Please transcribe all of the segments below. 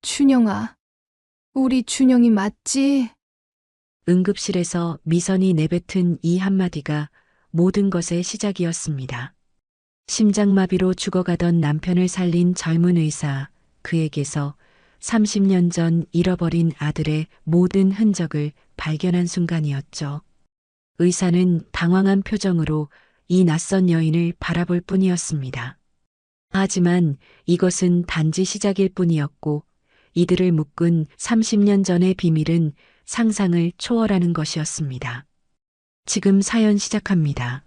준영아, 우리 준영이 맞지? 응급실에서 미선이 내뱉은 이 한마디가 모든 것의 시작이었습니다. 심장마비로 죽어가던 남편을 살린 젊은 의사, 그에게서 30년 전 잃어버린 아들의 모든 흔적을 발견한 순간이었죠. 의사는 당황한 표정으로 이 낯선 여인을 바라볼 뿐이었습니다. 하지만 이것은 단지 시작일 뿐이었고 이들을 묶은 30년 전의 비밀은 상상을 초월하는 것이었습니다. 지금 사연 시작합니다.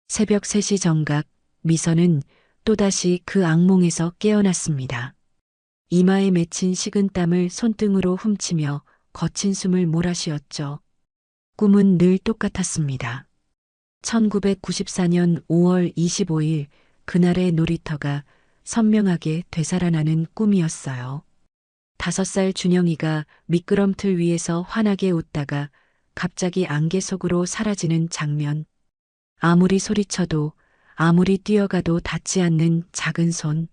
새벽 3시 정각 미선은 또다시 그 악몽에서 깨어났습니다. 이마에 맺힌 식은땀을 손등으로 훔치며 거친 숨을 몰아쉬었죠. 꿈은 늘 똑같았습니다. 1994년 5월 25일 그날의 놀이터가 선명하게 되살아나는 꿈이었어요. 5살 준영이가 미끄럼틀 위에서 환하게 웃다가 갑자기 안개 속으로 사라지는 장면. 아무리 소리쳐도 아무리 뛰어가도 닿지 않는 작은 손.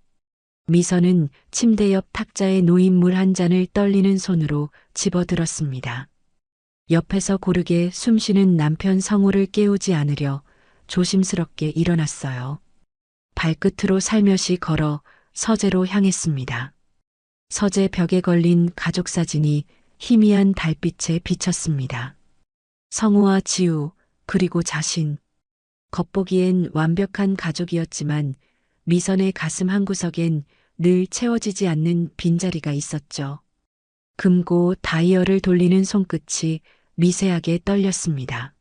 미선은 침대 옆 탁자에 놓인 물 한 잔을 떨리는 손으로 집어들었습니다. 옆에서 고르게 숨쉬는 남편 성우를 깨우지 않으려 조심스럽게 일어났어요. 발끝으로 살며시 걸어 서재로 향했습니다. 서재 벽에 걸린 가족 사진이 희미한 달빛에 비쳤습니다. 성우와 지우, 그리고 자신. 겉보기엔 완벽한 가족이었지만 미선의 가슴 한구석엔 늘 채워지지 않는 빈자리가 있었죠. 금고 다이얼을 돌리는 손끝이 미세하게 떨렸습니다.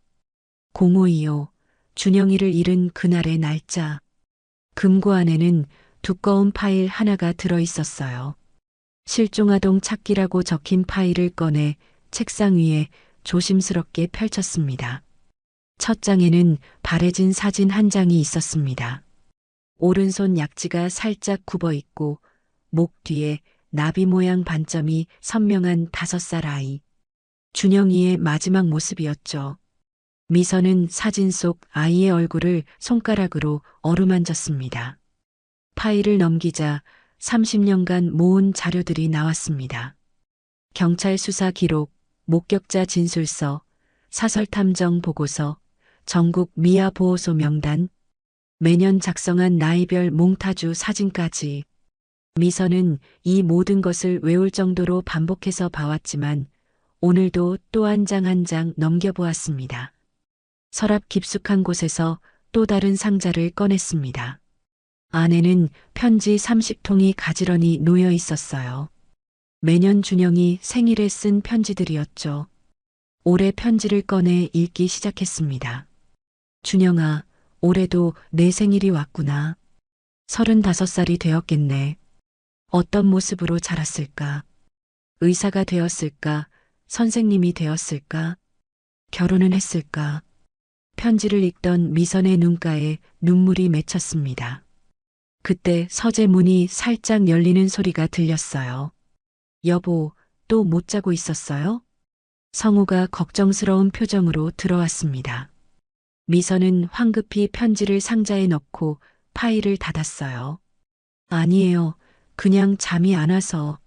0525, 준영이를 잃은 그날의 날짜. 금고 안에는 두꺼운 파일 하나가 들어 있었어요. 실종아동 찾기라고 적힌 파일을 꺼내 책상 위에 조심스럽게 펼쳤습니다. 첫 장에는 바래진 사진 한 장이 있었습니다. 오른손 약지가 살짝 굽어 있고 목 뒤에 나비 모양 반점이 선명한 5살 아이. 준영이의 마지막 모습이었죠. 미선은 사진 속 아이의 얼굴을 손가락으로 어루만졌습니다. 파일을 넘기자 30년간 모은 자료들이 나왔습니다. 경찰 수사 기록, 목격자 진술서, 사설 탐정 보고서, 전국 미아 보호소 명단, 매년 작성한 나이별 몽타주 사진까지. 미선은 이 모든 것을 외울 정도로 반복해서 봐왔지만 오늘도 또 한 장 한 장 넘겨보았습니다. 서랍 깊숙한 곳에서 또 다른 상자를 꺼냈습니다. 안에는 편지 30통이 가지런히 놓여 있었어요. 매년 준영이 생일에 쓴 편지들이었죠. 올해 편지를 꺼내 읽기 시작했습니다. 준영아, 올해도 내 생일이 왔구나. 35살이 되었겠네. 어떤 모습으로 자랐을까? 의사가 되었을까? 선생님이 되었을까? 결혼은 했을까? 편지를 읽던 미선의 눈가에 눈물이 맺혔습니다. 그때 서재 문이 살짝 열리는 소리가 들렸어요. 여보, 또 못 자고 있었어요? 성우가 걱정스러운 표정으로 들어왔습니다. 미선은 황급히 편지를 상자에 넣고 파일을 닫았어요. 아니에요. 그냥 잠이 안 와서.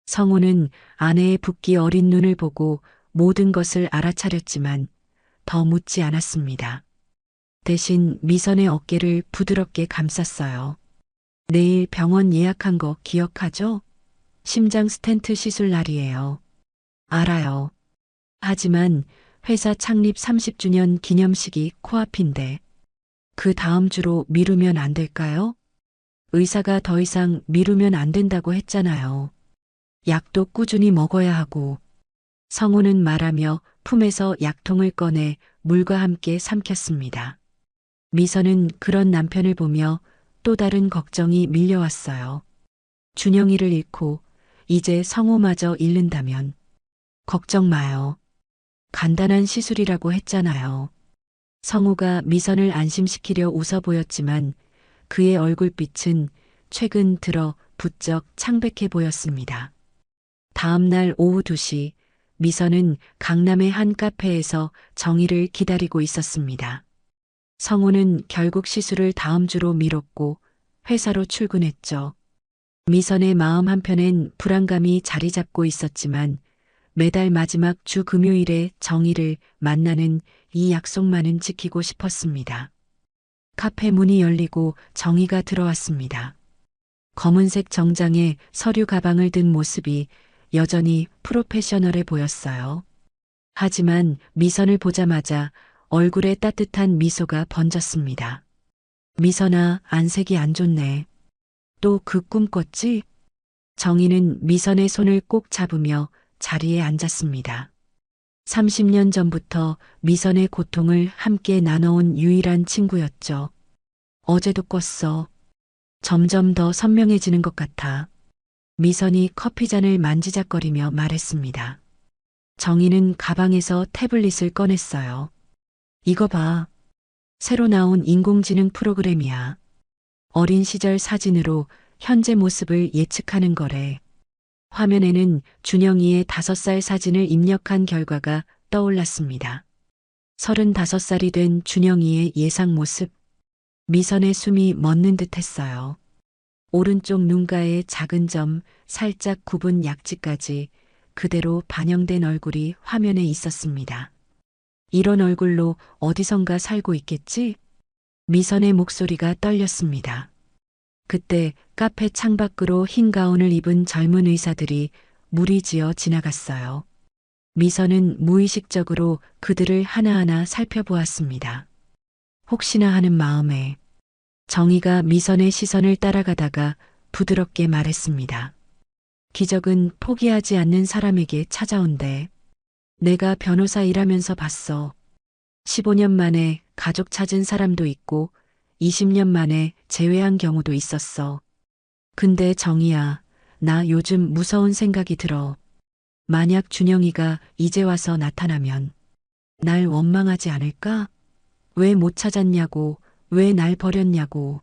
성우는 아내의 붓기 어린 눈을 보고 모든 것을 알아차렸지만 더 묻지 않았습니다. 대신 미선의 어깨를 부드럽게 감쌌어요. 내일 병원 예약한 거 기억하죠? 심장 스텐트 시술 날이에요. 알아요. 하지만 회사 창립 30주년 기념식이 코앞인데 그 다음 주로 미루면 안 될까요? 의사가 더 이상 미루면 안 된다고 했잖아요. 약도 꾸준히 먹어야 하고. 성우는 말하며 품에서 약통을 꺼내 물과 함께 삼켰습니다. 미선은 그런 남편을 보며 또 다른 걱정이 밀려왔어요. 준영이를 잃고 이제 성우마저 잃는다면. 걱정 마요. 간단한 시술이라고 했잖아요. 성우가 미선을 안심시키려 웃어 보였지만 그의 얼굴빛은 최근 들어 부쩍 창백해 보였습니다. 다음 날 오후 2시 미선은 강남의 한 카페에서 정희를 기다리고 있었습니다. 성우는 결국 시술을 다음 주로 미뤘고 회사로 출근했죠. 미선의 마음 한편엔 불안감이 자리 잡고 있었지만 매달 마지막 주 금요일에 정희를 만나는 이 약속만은 지키고 싶었습니다. 카페 문이 열리고 정희가 들어왔습니다. 검은색 정장에 서류 가방을 든 모습이 여전히 프로페셔널해 보였어요. 하지만 미선을 보자마자 얼굴에 따뜻한 미소가 번졌습니다. 미선아, 안색이 안 좋네. 또 그 꿈 꿨지? 정희는 미선의 손을 꼭 잡으며 자리에 앉았습니다. 30년 전부터 미선의 고통을 함께 나눠온 유일한 친구였죠. 어제도 꿨어. 점점 더 선명해지는 것 같아. 미선이 커피잔을 만지작거리며 말했습니다. 정희는 가방에서 태블릿을 꺼냈어요. 이거 봐. 새로 나온 인공지능 프로그램이야. 어린 시절 사진으로 현재 모습을 예측하는 거래. 화면에는 준영이의 5살 사진을 입력한 결과가 떠올랐습니다. 35살이 된 준영이의 예상 모습. 미선의 숨이 멎는 듯 했어요. 오른쪽 눈가의 작은 점, 살짝 굽은 약지까지 그대로 반영된 얼굴이 화면에 있었습니다. 이런 얼굴로 어디선가 살고 있겠지? 미선의 목소리가 떨렸습니다. 그때 카페 창밖으로 흰 가운을 입은 젊은 의사들이 무리지어 지나갔어요. 미선은 무의식적으로 그들을 하나하나 살펴보았습니다. 혹시나 하는 마음에 정희가 미선의 시선을 따라가다가 부드럽게 말했습니다. 기적은 포기하지 않는 사람에게 찾아온대. 내가 변호사 일하면서 봤어. 15년 만에 가족 찾은 사람도 있고 20년 만에 재회한 경우도 있었어. 근데 정희야, 나 요즘 무서운 생각이 들어. 만약 준영이가 이제 와서 나타나면 날 원망하지 않을까? 왜 못 찾았냐고, 왜 날 버렸냐고.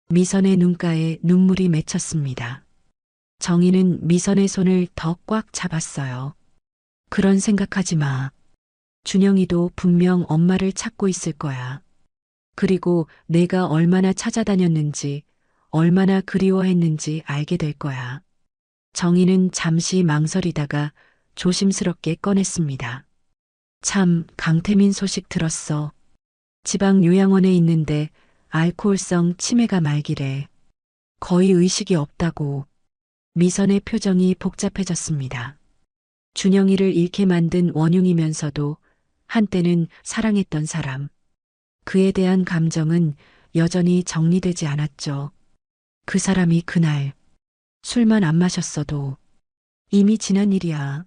미선의 눈가에 눈물이 맺혔습니다. 정희는 미선의 손을 더 꽉 잡았어요. 그런 생각하지 마. 준영이도 분명 엄마를 찾고 있을 거야. 그리고 내가 얼마나 찾아다녔는지, 얼마나 그리워했는지 알게 될 거야. 정희는 잠시 망설이다가 조심스럽게 꺼냈습니다. 참, 강태민 소식 들었어. 지방 요양원에 있는데 알코올성 치매가 말기래. 거의 의식이 없다고. 미선의 표정이 복잡해졌습니다. 준영이를 잃게 만든 원흉이면서도 한때는 사랑했던 사람. 그에 대한 감정은 여전히 정리되지 않았죠. 그 사람이 그날 술만 안 마셨어도 이미 지난 일이야.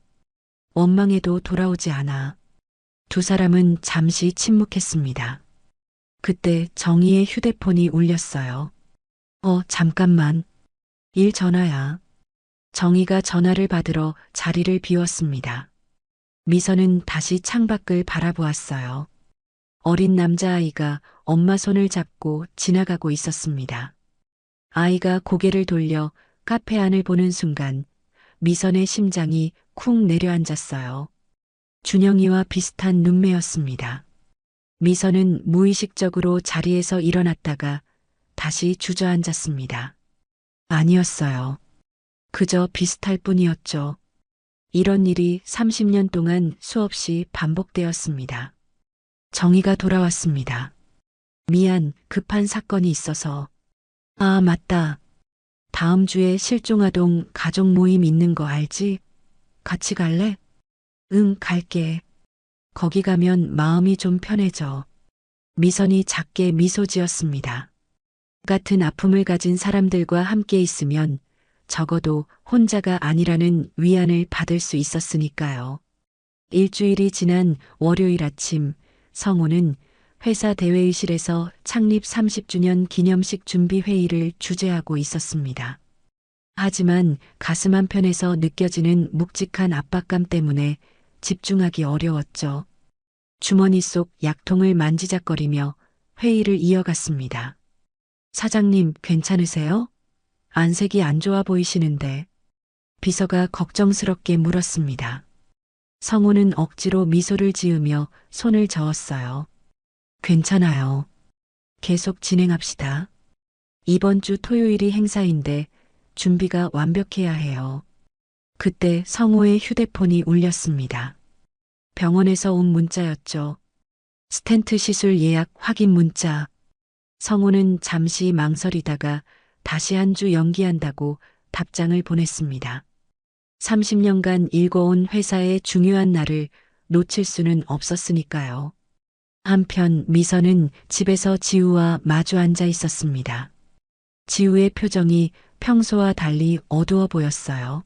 원망해도 돌아오지 않아. 두 사람은 잠시 침묵했습니다. 그때 정희의 휴대폰이 울렸어요. 잠깐만. 일 전화야. 정희가 전화를 받으러 자리를 비웠습니다. 미선은 다시 창밖을 바라보았어요. 어린 남자아이가 엄마 손을 잡고 지나가고 있었습니다. 아이가 고개를 돌려 카페 안을 보는 순간 미선의 심장이 쿵 내려앉았어요. 준영이와 비슷한 눈매였습니다. 미선은 무의식적으로 자리에서 일어났다가 다시 주저앉았습니다. 아니었어요. 그저 비슷할 뿐이었죠. 이런 일이 30년 동안 수없이 반복되었습니다. 정희가 돌아왔습니다. 미안, 급한 사건이 있어서. 아, 맞다. 다음 주에 실종아동 가족 모임 있는 거 알지? 같이 갈래? 응, 갈게. 거기 가면 마음이 좀 편해져. 미선이 작게 미소 지었습니다. 같은 아픔을 가진 사람들과 함께 있으면 적어도 혼자가 아니라는 위안을 받을 수 있었으니까요. 일주일이 지난 월요일 아침, 성우는 회사 대회의실에서 창립 30주년 기념식 준비 회의를 주재하고 있었습니다. 하지만 가슴 한편에서 느껴지는 묵직한 압박감 때문에 집중하기 어려웠죠. 주머니 속 약통을 만지작거리며 회의를 이어갔습니다. 사장님, 괜찮으세요? 안색이 안 좋아 보이시는데. 비서가 걱정스럽게 물었습니다. 성우는 억지로 미소를 지으며 손을 저었어요. 괜찮아요. 계속 진행합시다. 이번 주 토요일이 행사인데 준비가 완벽해야 해요. 그때 성호의 휴대폰이 울렸습니다. 병원에서 온 문자였죠. 스텐트 시술 예약 확인 문자. 성호는 잠시 망설이다가 다시 한 주 연기한다고 답장을 보냈습니다. 30년간 일궈온 회사의 중요한 날을 놓칠 수는 없었으니까요. 한편 미선은 집에서 지우와 마주 앉아 있었습니다. 지우의 표정이 평소와 달리 어두워 보였어요.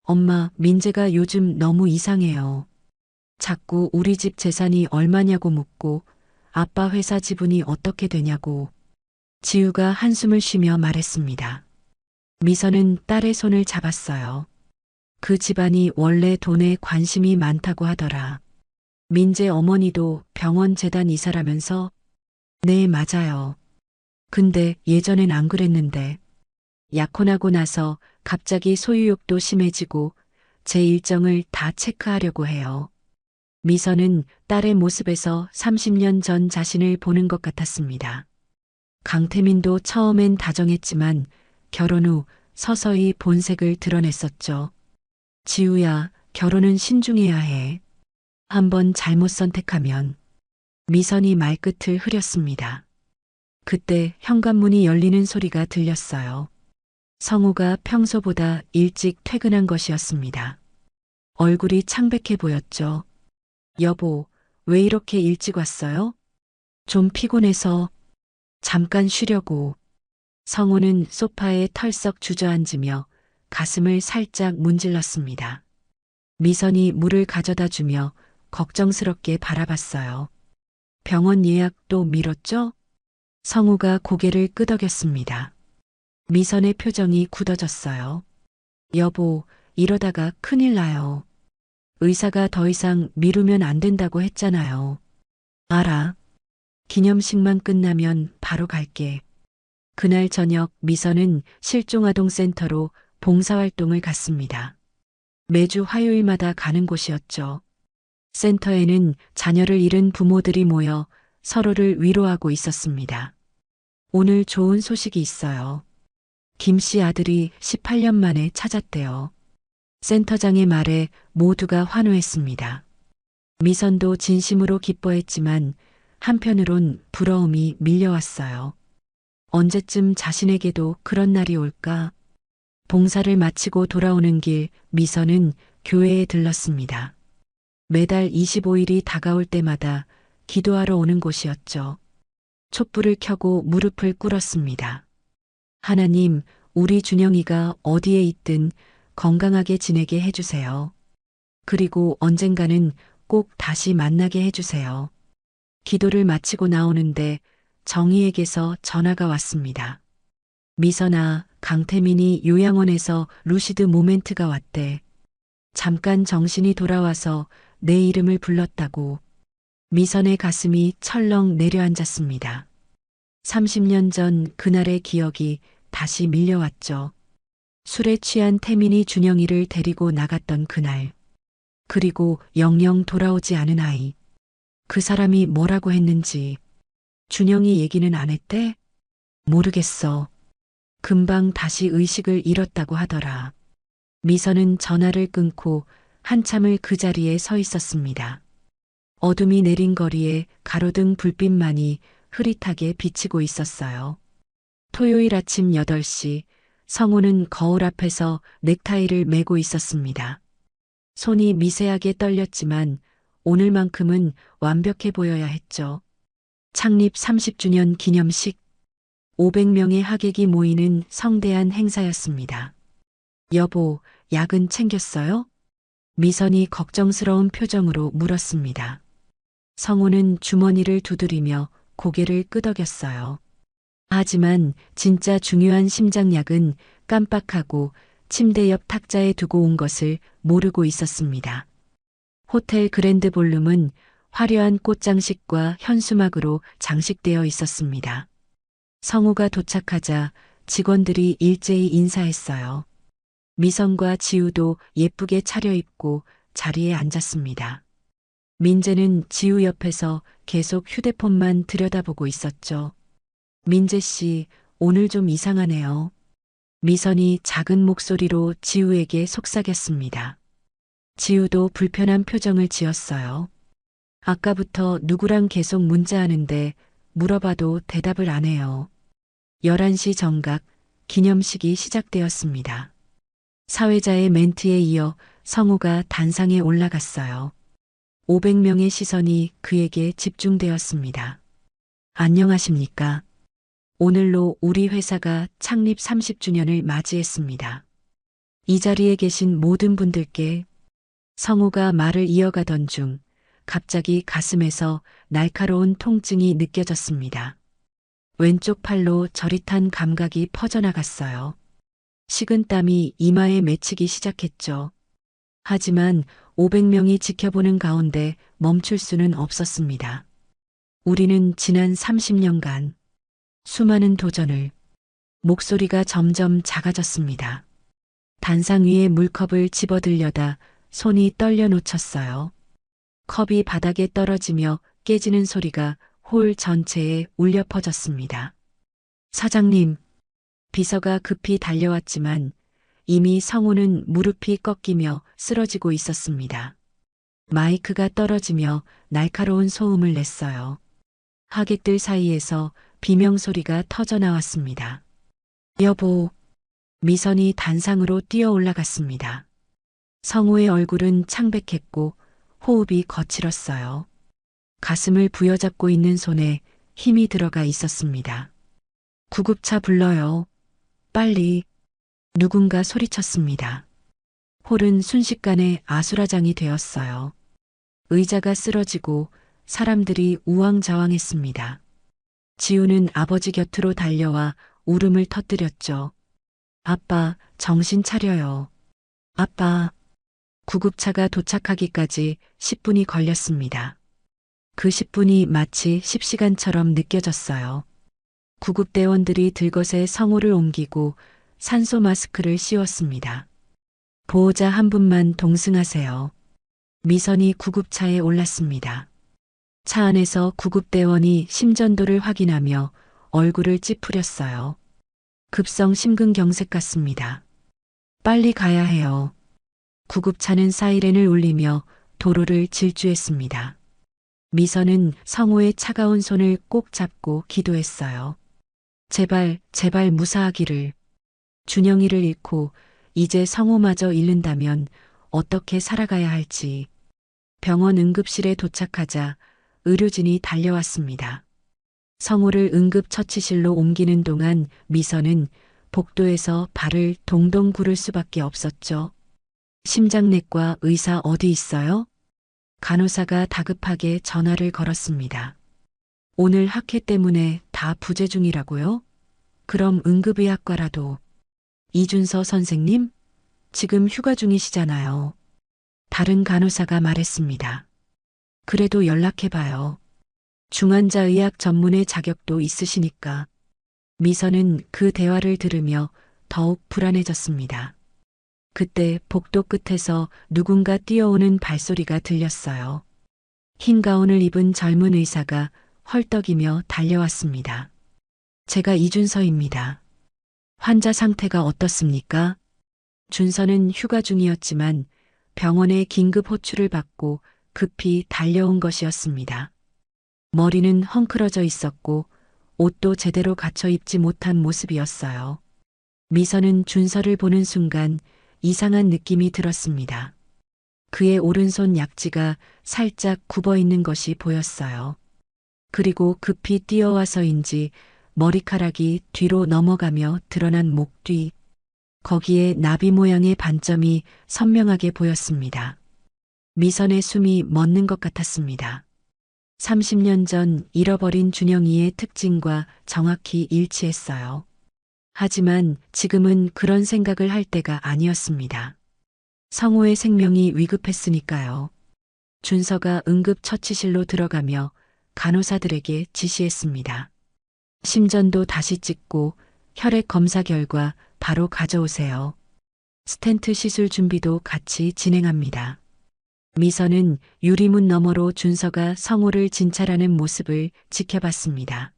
엄마, 민재가 요즘 너무 이상해요. 자꾸 우리 집 재산이 얼마냐고 묻고 아빠 회사 지분이 어떻게 되냐고. 지우가 한숨을 쉬며 말했습니다. 미선은 딸의 손을 잡았어요. 그 집안이 원래 돈에 관심이 많다고 하더라. 민재 어머니도 병원 재단 이사라면서? 네, 맞아요. 근데 예전엔 안 그랬는데. 약혼하고 나서 갑자기 소유욕도 심해지고 제 일정을 다 체크하려고 해요. 미선은 딸의 모습에서 30년 전 자신을 보는 것 같았습니다. 강태민도 처음엔 다정했지만 결혼 후 서서히 본색을 드러냈었죠. 지우야, 결혼은 신중해야 해. 한번 잘못 선택하면. 미선이 말끝을 흐렸습니다. 그때 현관문이 열리는 소리가 들렸어요. 성우가 평소보다 일찍 퇴근한 것이었습니다. 얼굴이 창백해 보였죠. 여보, 왜 이렇게 일찍 왔어요? 좀 피곤해서 잠깐 쉬려고. 성우는 소파에 털썩 주저앉으며 가슴을 살짝 문질렀습니다. 미선이 물을 가져다 주며 걱정스럽게 바라봤어요. 병원 예약도 미뤘죠? 성우가 고개를 끄덕였습니다. 미선의 표정이 굳어졌어요. 여보, 이러다가 큰일 나요. 의사가 더 이상 미루면 안 된다고 했잖아요. 알아. 기념식만 끝나면 바로 갈게. 그날 저녁 미선은 실종아동센터로 봉사활동을 갔습니다. 매주 화요일마다 가는 곳이었죠. 센터에는 자녀를 잃은 부모들이 모여 서로를 위로하고 있었습니다. 오늘 좋은 소식이 있어요. 김 씨 아들이 18년 만에 찾았대요. 센터장의 말에 모두가 환호했습니다. 미선도 진심으로 기뻐했지만 한편으론 부러움이 밀려왔어요. 언제쯤 자신에게도 그런 날이 올까? 봉사를 마치고 돌아오는 길 미선은 교회에 들렀습니다. 매달 25일이 다가올 때마다 기도하러 오는 곳이었죠. 촛불을 켜고 무릎을 꿇었습니다. 하나님, 우리 준영이가 어디에 있든 건강하게 지내게 해주세요. 그리고 언젠가는 꼭 다시 만나게 해주세요. 기도를 마치고 나오는데 정희에게서 전화가 왔습니다. 미선아, 강태민이 요양원에서 루시드 모멘트가 왔대. 잠깐 정신이 돌아와서 내 이름을 불렀다고. 미선의 가슴이 철렁 내려앉았습니다. 30년 전 그날의 기억이 다시 밀려왔죠. 술에 취한 태민이 준영이를 데리고 나갔던 그날. 그리고 영영 돌아오지 않은 아이. 그 사람이 뭐라고 했는지. 준영이 얘기는 안 했대? 모르겠어. 금방 다시 의식을 잃었다고 하더라. 미선은 전화를 끊고 한참을 그 자리에 서 있었습니다. 어둠이 내린 거리에 가로등 불빛만이 흐릿하게 비치고 있었어요. 토요일 아침 8시 성우는 거울 앞에서 넥타이를 매고 있었습니다. 손이 미세하게 떨렸지만 오늘만큼은 완벽해 보여야 했죠. 창립 30주년 기념식 500명의 하객이 모이는 성대한 행사였습니다. 여보, 약은 챙겼어요? 미선이 걱정스러운 표정으로 물었습니다. 성우는 주머니를 두드리며 고개를 끄덕였어요. 하지만 진짜 중요한 심장약은 깜빡하고 침대 옆 탁자에 두고 온 것을 모르고 있었습니다. 호텔 그랜드 볼룸은 화려한 꽃장식과 현수막으로 장식되어 있었습니다. 성우가 도착하자 직원들이 일제히 인사했어요. 미선과 지우도 예쁘게 차려입고 자리에 앉았습니다. 민재는 지우 옆에서 계속 휴대폰만 들여다보고 있었죠. 민재 씨, 오늘 좀 이상하네요. 미선이 작은 목소리로 지우에게 속삭였습니다. 지우도 불편한 표정을 지었어요. 아까부터 누구랑 계속 문자하는데 물어봐도 대답을 안 해요. 11시 정각 기념식이 시작되었습니다. 사회자의 멘트에 이어 성우가 단상에 올라갔어요. 500명의 시선이 그에게 집중되었습니다. 안녕하십니까? 오늘로 우리 회사가 창립 30주년을 맞이했습니다. 이 자리에 계신 모든 분들께 성우가 말을 이어가던 중 갑자기 가슴에서 날카로운 통증이 느껴졌습니다. 왼쪽 팔로 저릿한 감각이 퍼져나갔어요. 식은땀이 이마에 맺히기 시작했죠. 하지만 500명이 지켜보는 가운데 멈출 수는 없었습니다. 우리는 지난 30년간 수많은 도전을 목소리가 점점 작아졌습니다. 단상 위에 물컵을 집어들려다 손이 떨려 놓쳤어요. 컵이 바닥에 떨어지며 깨지는 소리가 홀 전체에 울려 퍼졌습니다. 사장님, 비서가 급히 달려왔지만 이미 성우는 무릎이 꺾이며 쓰러지고 있었습니다. 마이크가 떨어지며 날카로운 소음을 냈어요. 하객들 사이에서 비명소리가 터져 나왔습니다. 여보, 미선이 단상으로 뛰어 올라갔습니다. 성우의 얼굴은 창백했고 호흡이 거칠었어요. 가슴을 부여잡고 있는 손에 힘이 들어가 있었습니다. 구급차 불러요. 빨리. 누군가 소리쳤습니다. 홀은 순식간에 아수라장이 되었어요. 의자가 쓰러지고 사람들이 우왕좌왕했습니다. 지우는 아버지 곁으로 달려와 울음을 터뜨렸죠. 아빠, 정신 차려요. 아빠. 구급차가 도착하기까지 10분이 걸렸습니다. 그 10분이 마치 10시간처럼 느껴졌어요. 구급대원들이 들것에 성우를 옮기고 산소 마스크를 씌웠습니다. 보호자 한 분만 동승하세요. 미선이 구급차에 올랐습니다. 차 안에서 구급대원이 심전도를 확인하며 얼굴을 찌푸렸어요. 급성 심근경색 같습니다. 빨리 가야 해요. 구급차는 사이렌을 울리며 도로를 질주했습니다. 미선은 성우의 차가운 손을 꼭 잡고 기도했어요. 제발, 제발 무사하기를. 준영이를 잃고 이제 성우마저 잃는다면 어떻게 살아가야 할지. 병원 응급실에 도착하자 의료진이 달려왔습니다. 성우를 응급처치실로 옮기는 동안 미선은 복도에서 발을 동동 구를 수밖에 없었죠. 심장내과 의사 어디 있어요? 간호사가 다급하게 전화를 걸었습니다. 오늘 학회 때문에 다 부재 중이라고요? 그럼 응급의학과라도. 이준서 선생님? 지금 휴가 중이시잖아요. 다른 간호사가 말했습니다. 그래도 연락해봐요. 중환자의학 전문의 자격도 있으시니까. 미선은 그 대화를 들으며 더욱 불안해졌습니다. 그때 복도 끝에서 누군가 뛰어오는 발소리가 들렸어요. 흰 가운을 입은 젊은 의사가 헐떡이며 달려왔습니다. 제가 이준서입니다. 환자 상태가 어떻습니까? 준서는 휴가 중이었지만 병원에 긴급 호출을 받고 급히 달려온 것이었습니다. 머리는 헝클어져 있었고 옷도 제대로 갖춰 입지 못한 모습이었어요. 미선은 준서를 보는 순간 이상한 느낌이 들었습니다. 그의 오른손 약지가 살짝 굽어 있는 것이 보였어요. 그리고 급히 뛰어와서인지 머리카락이 뒤로 넘어가며 드러난 목 뒤, 거기에 나비 모양의 반점이 선명하게 보였습니다. 미선의 숨이 멎는 것 같았습니다. 30년 전 잃어버린 준영이의 특징과 정확히 일치했어요. 하지만 지금은 그런 생각을 할 때가 아니었습니다. 성우의 생명이 위급했으니까요. 준서가 응급처치실로 들어가며 간호사들에게 지시했습니다. 심전도 다시 찍고 혈액 검사 결과 바로 가져오세요. 스텐트 시술 준비도 같이 진행합니다. 미선은 유리문 너머로 준서가 성우를 진찰하는 모습을 지켜봤습니다.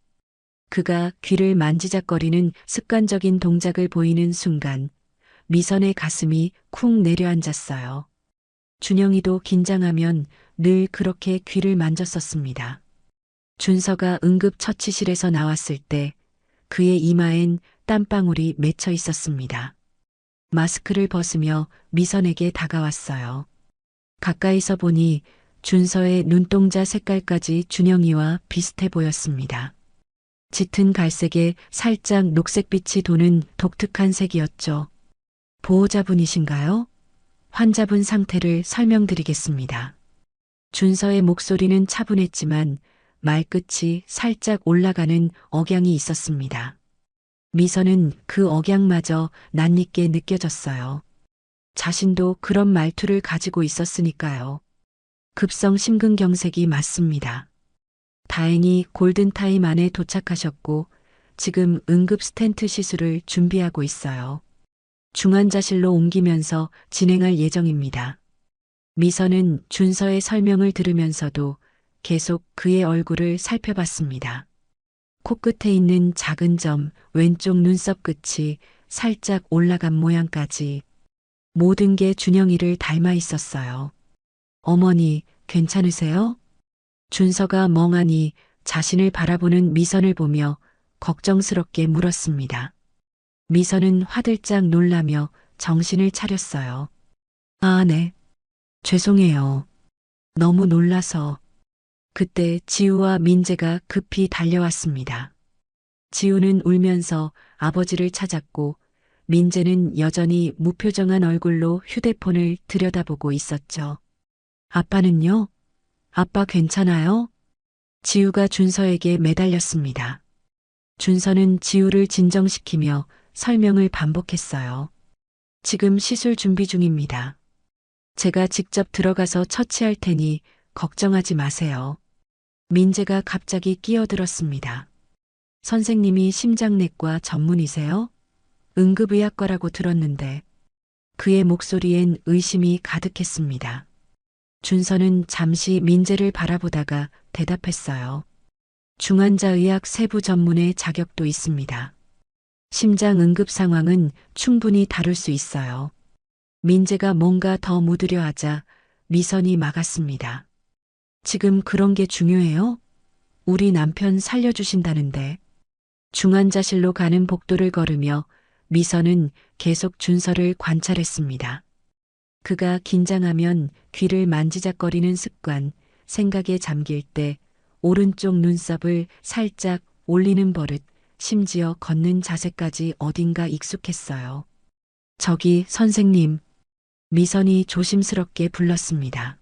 그가 귀를 만지작거리는 습관적인 동작을 보이는 순간 미선의 가슴이 쿵 내려앉았어요. 준영이도 긴장하면 늘 그렇게 귀를 만졌었습니다. 준서가 응급처치실에서 나왔을 때 그의 이마엔 땀방울이 맺혀 있었습니다. 마스크를 벗으며 미선에게 다가왔어요. 가까이서 보니 준서의 눈동자 색깔까지 준영이와 비슷해 보였습니다. 짙은 갈색에 살짝 녹색빛이 도는 독특한 색이었죠. 보호자분이신가요? 환자분 상태를 설명드리겠습니다. 준서의 목소리는 차분했지만 말끝이 살짝 올라가는 억양이 있었습니다. 미선은 그 억양마저 낯익게 느껴졌어요. 자신도 그런 말투를 가지고 있었으니까요. 급성 심근경색이 맞습니다. 다행히 골든타임 안에 도착하셨고 지금 응급 스텐트 시술을 준비하고 있어요. 중환자실로 옮기면서 진행할 예정입니다. 미선은 준서의 설명을 들으면서도 계속 그의 얼굴을 살펴봤습니다. 코끝에 있는 작은 점, 왼쪽 눈썹 끝이 살짝 올라간 모양까지 모든 게 준영이를 닮아 있었어요. 어머니, 괜찮으세요? 준서가 멍하니 자신을 바라보는 미선을 보며 걱정스럽게 물었습니다. 미선은 화들짝 놀라며 정신을 차렸어요. 아, 네. 죄송해요. 너무 놀라서. 그때 지우와 민재가 급히 달려왔습니다. 지우는 울면서 아버지를 찾았고 민재는 여전히 무표정한 얼굴로 휴대폰을 들여다보고 있었죠. 아빠는요? 아빠 괜찮아요? 지우가 준서에게 매달렸습니다. 준서는 지우를 진정시키며 설명을 반복했어요. 지금 시술 준비 중입니다. 제가 직접 들어가서 처치할 테니 걱정하지 마세요. 민재가 갑자기 끼어들었습니다. 선생님이 심장내과 전문이세요? 응급의학과라고 들었는데 그의 목소리엔 의심이 가득했습니다. 준서는 잠시 민재를 바라보다가 대답했어요. 중환자의학 세부 전문의 자격도 있습니다. 심장 응급 상황은 충분히 다룰 수 있어요. 민재가 뭔가 더 묻으려 하자 미선이 막았습니다. 지금 그런 게 중요해요? 우리 남편 살려주신다는데. 중환자실로 가는 복도를 걸으며 미선은 계속 준서를 관찰했습니다. 그가 긴장하면 귀를 만지작거리는 습관, 생각에 잠길 때 오른쪽 눈썹을 살짝 올리는 버릇, 심지어 걷는 자세까지 어딘가 익숙했어요. 저기 선생님, 미선이 조심스럽게 불렀습니다.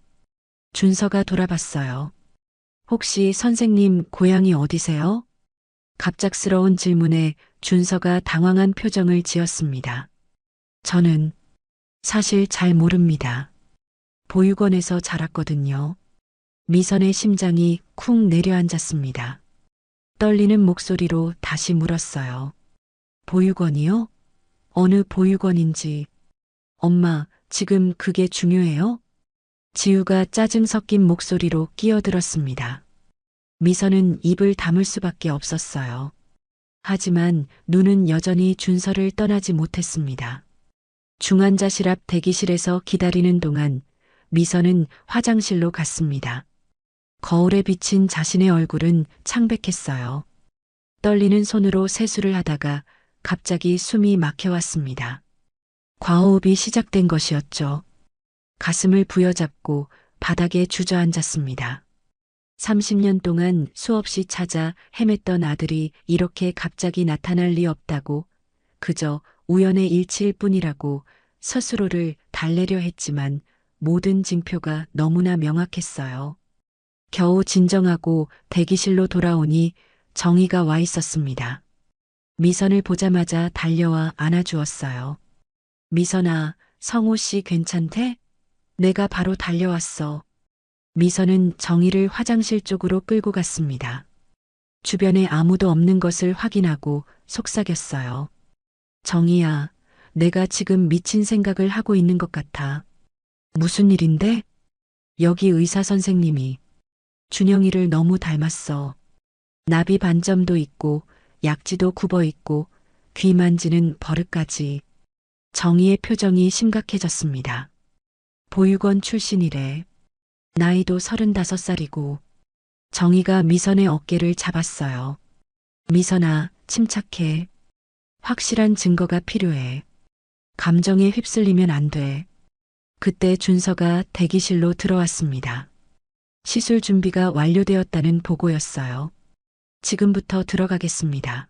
준서가 돌아봤어요. 혹시 선생님 고향이 어디세요? 갑작스러운 질문에 준서가 당황한 표정을 지었습니다. 저는 사실 잘 모릅니다. 보육원에서 자랐거든요. 미선의 심장이 쿵 내려앉았습니다. 떨리는 목소리로 다시 물었어요. 보육원이요? 어느 보육원인지. 엄마, 지금 그게 중요해요? 지우가 짜증 섞인 목소리로 끼어들었습니다. 미선은 입을 다물 수밖에 없었어요. 하지만 눈은 여전히 준서를 떠나지 못했습니다. 중환자실 앞 대기실에서 기다리는 동안 미선은 화장실로 갔습니다. 거울에 비친 자신의 얼굴은 창백했어요. 떨리는 손으로 세수를 하다가 갑자기 숨이 막혀왔습니다. 과호흡이 시작된 것이었죠. 가슴을 부여잡고 바닥에 주저앉았습니다. 30년 동안 수없이 찾아 헤맸던 아들이 이렇게 갑자기 나타날 리 없다고 그저 우연의 일치일 뿐이라고 스스로를 달래려 했지만 모든 징표가 너무나 명확했어요. 겨우 진정하고 대기실로 돌아오니 정희가 와 있었습니다. 미선을 보자마자 달려와 안아주었어요. 미선아, 성호 씨 괜찮대? 내가 바로 달려왔어. 미선은 정희를 화장실 쪽으로 끌고 갔습니다. 주변에 아무도 없는 것을 확인하고 속삭였어요. 정희야, 내가 지금 미친 생각을 하고 있는 것 같아. 무슨 일인데? 여기 의사 선생님이 준영이를 너무 닮았어. 나비 반점도 있고 약지도 굽어 있고 귀 만지는 버릇까지. 정희의 표정이 심각해졌습니다. 보육원 출신이래. 나이도 35살이고. 정희가 미선의 어깨를 잡았어요. 미선아, 침착해. 확실한 증거가 필요해. 감정에 휩쓸리면 안 돼. 그때 준서가 대기실로 들어왔습니다. 시술 준비가 완료되었다는 보고였어요. 지금부터 들어가겠습니다.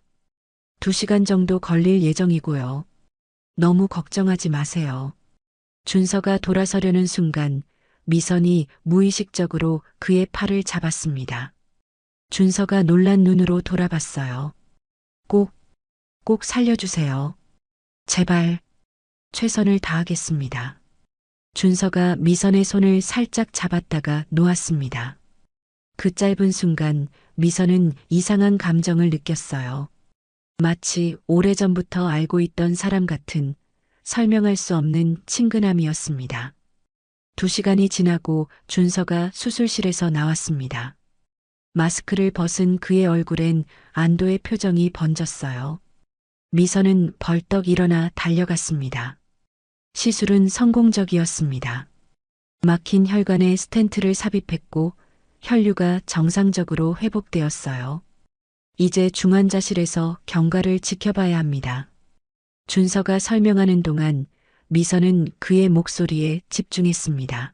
2시간 정도 걸릴 예정이고요. 너무 걱정하지 마세요. 준서가 돌아서려는 순간 미선이 무의식적으로 그의 팔을 잡았습니다. 준서가 놀란 눈으로 돌아봤어요. 꼭 살려주세요. 제발, 최선을 다하겠습니다. 준서가 미선의 손을 살짝 잡았다가 놓았습니다. 그 짧은 순간 미선은 이상한 감정을 느꼈어요. 마치 오래전부터 알고 있던 사람 같은 설명할 수 없는 친근함이었습니다. 2시간이 지나고 준서가 수술실에서 나왔습니다. 마스크를 벗은 그의 얼굴엔 안도의 표정이 번졌어요. 미선은 벌떡 일어나 달려갔습니다. 시술은 성공적이었습니다. 막힌 혈관에 스텐트를 삽입했고 혈류가 정상적으로 회복되었어요. 이제 중환자실에서 경과를 지켜봐야 합니다. 준서가 설명하는 동안 미선은 그의 목소리에 집중했습니다.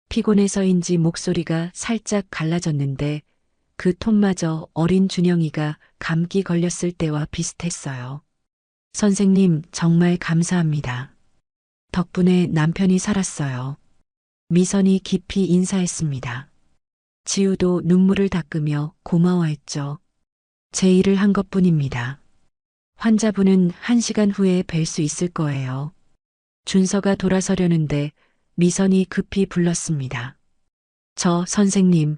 피곤해서인지 목소리가 살짝 갈라졌는데 그 톤마저 어린 준영이가 감기 걸렸을 때와 비슷했어요. 선생님, 정말 감사합니다. 덕분에 남편이 살았어요. 미선이 깊이 인사했습니다. 지우도 눈물을 닦으며 고마워했죠. 제 일을 한 것뿐입니다. 환자분은 1시간 후에 뵐 수 있을 거예요. 준서가 돌아서려는데 미선이 급히 불렀습니다. 저 선생님,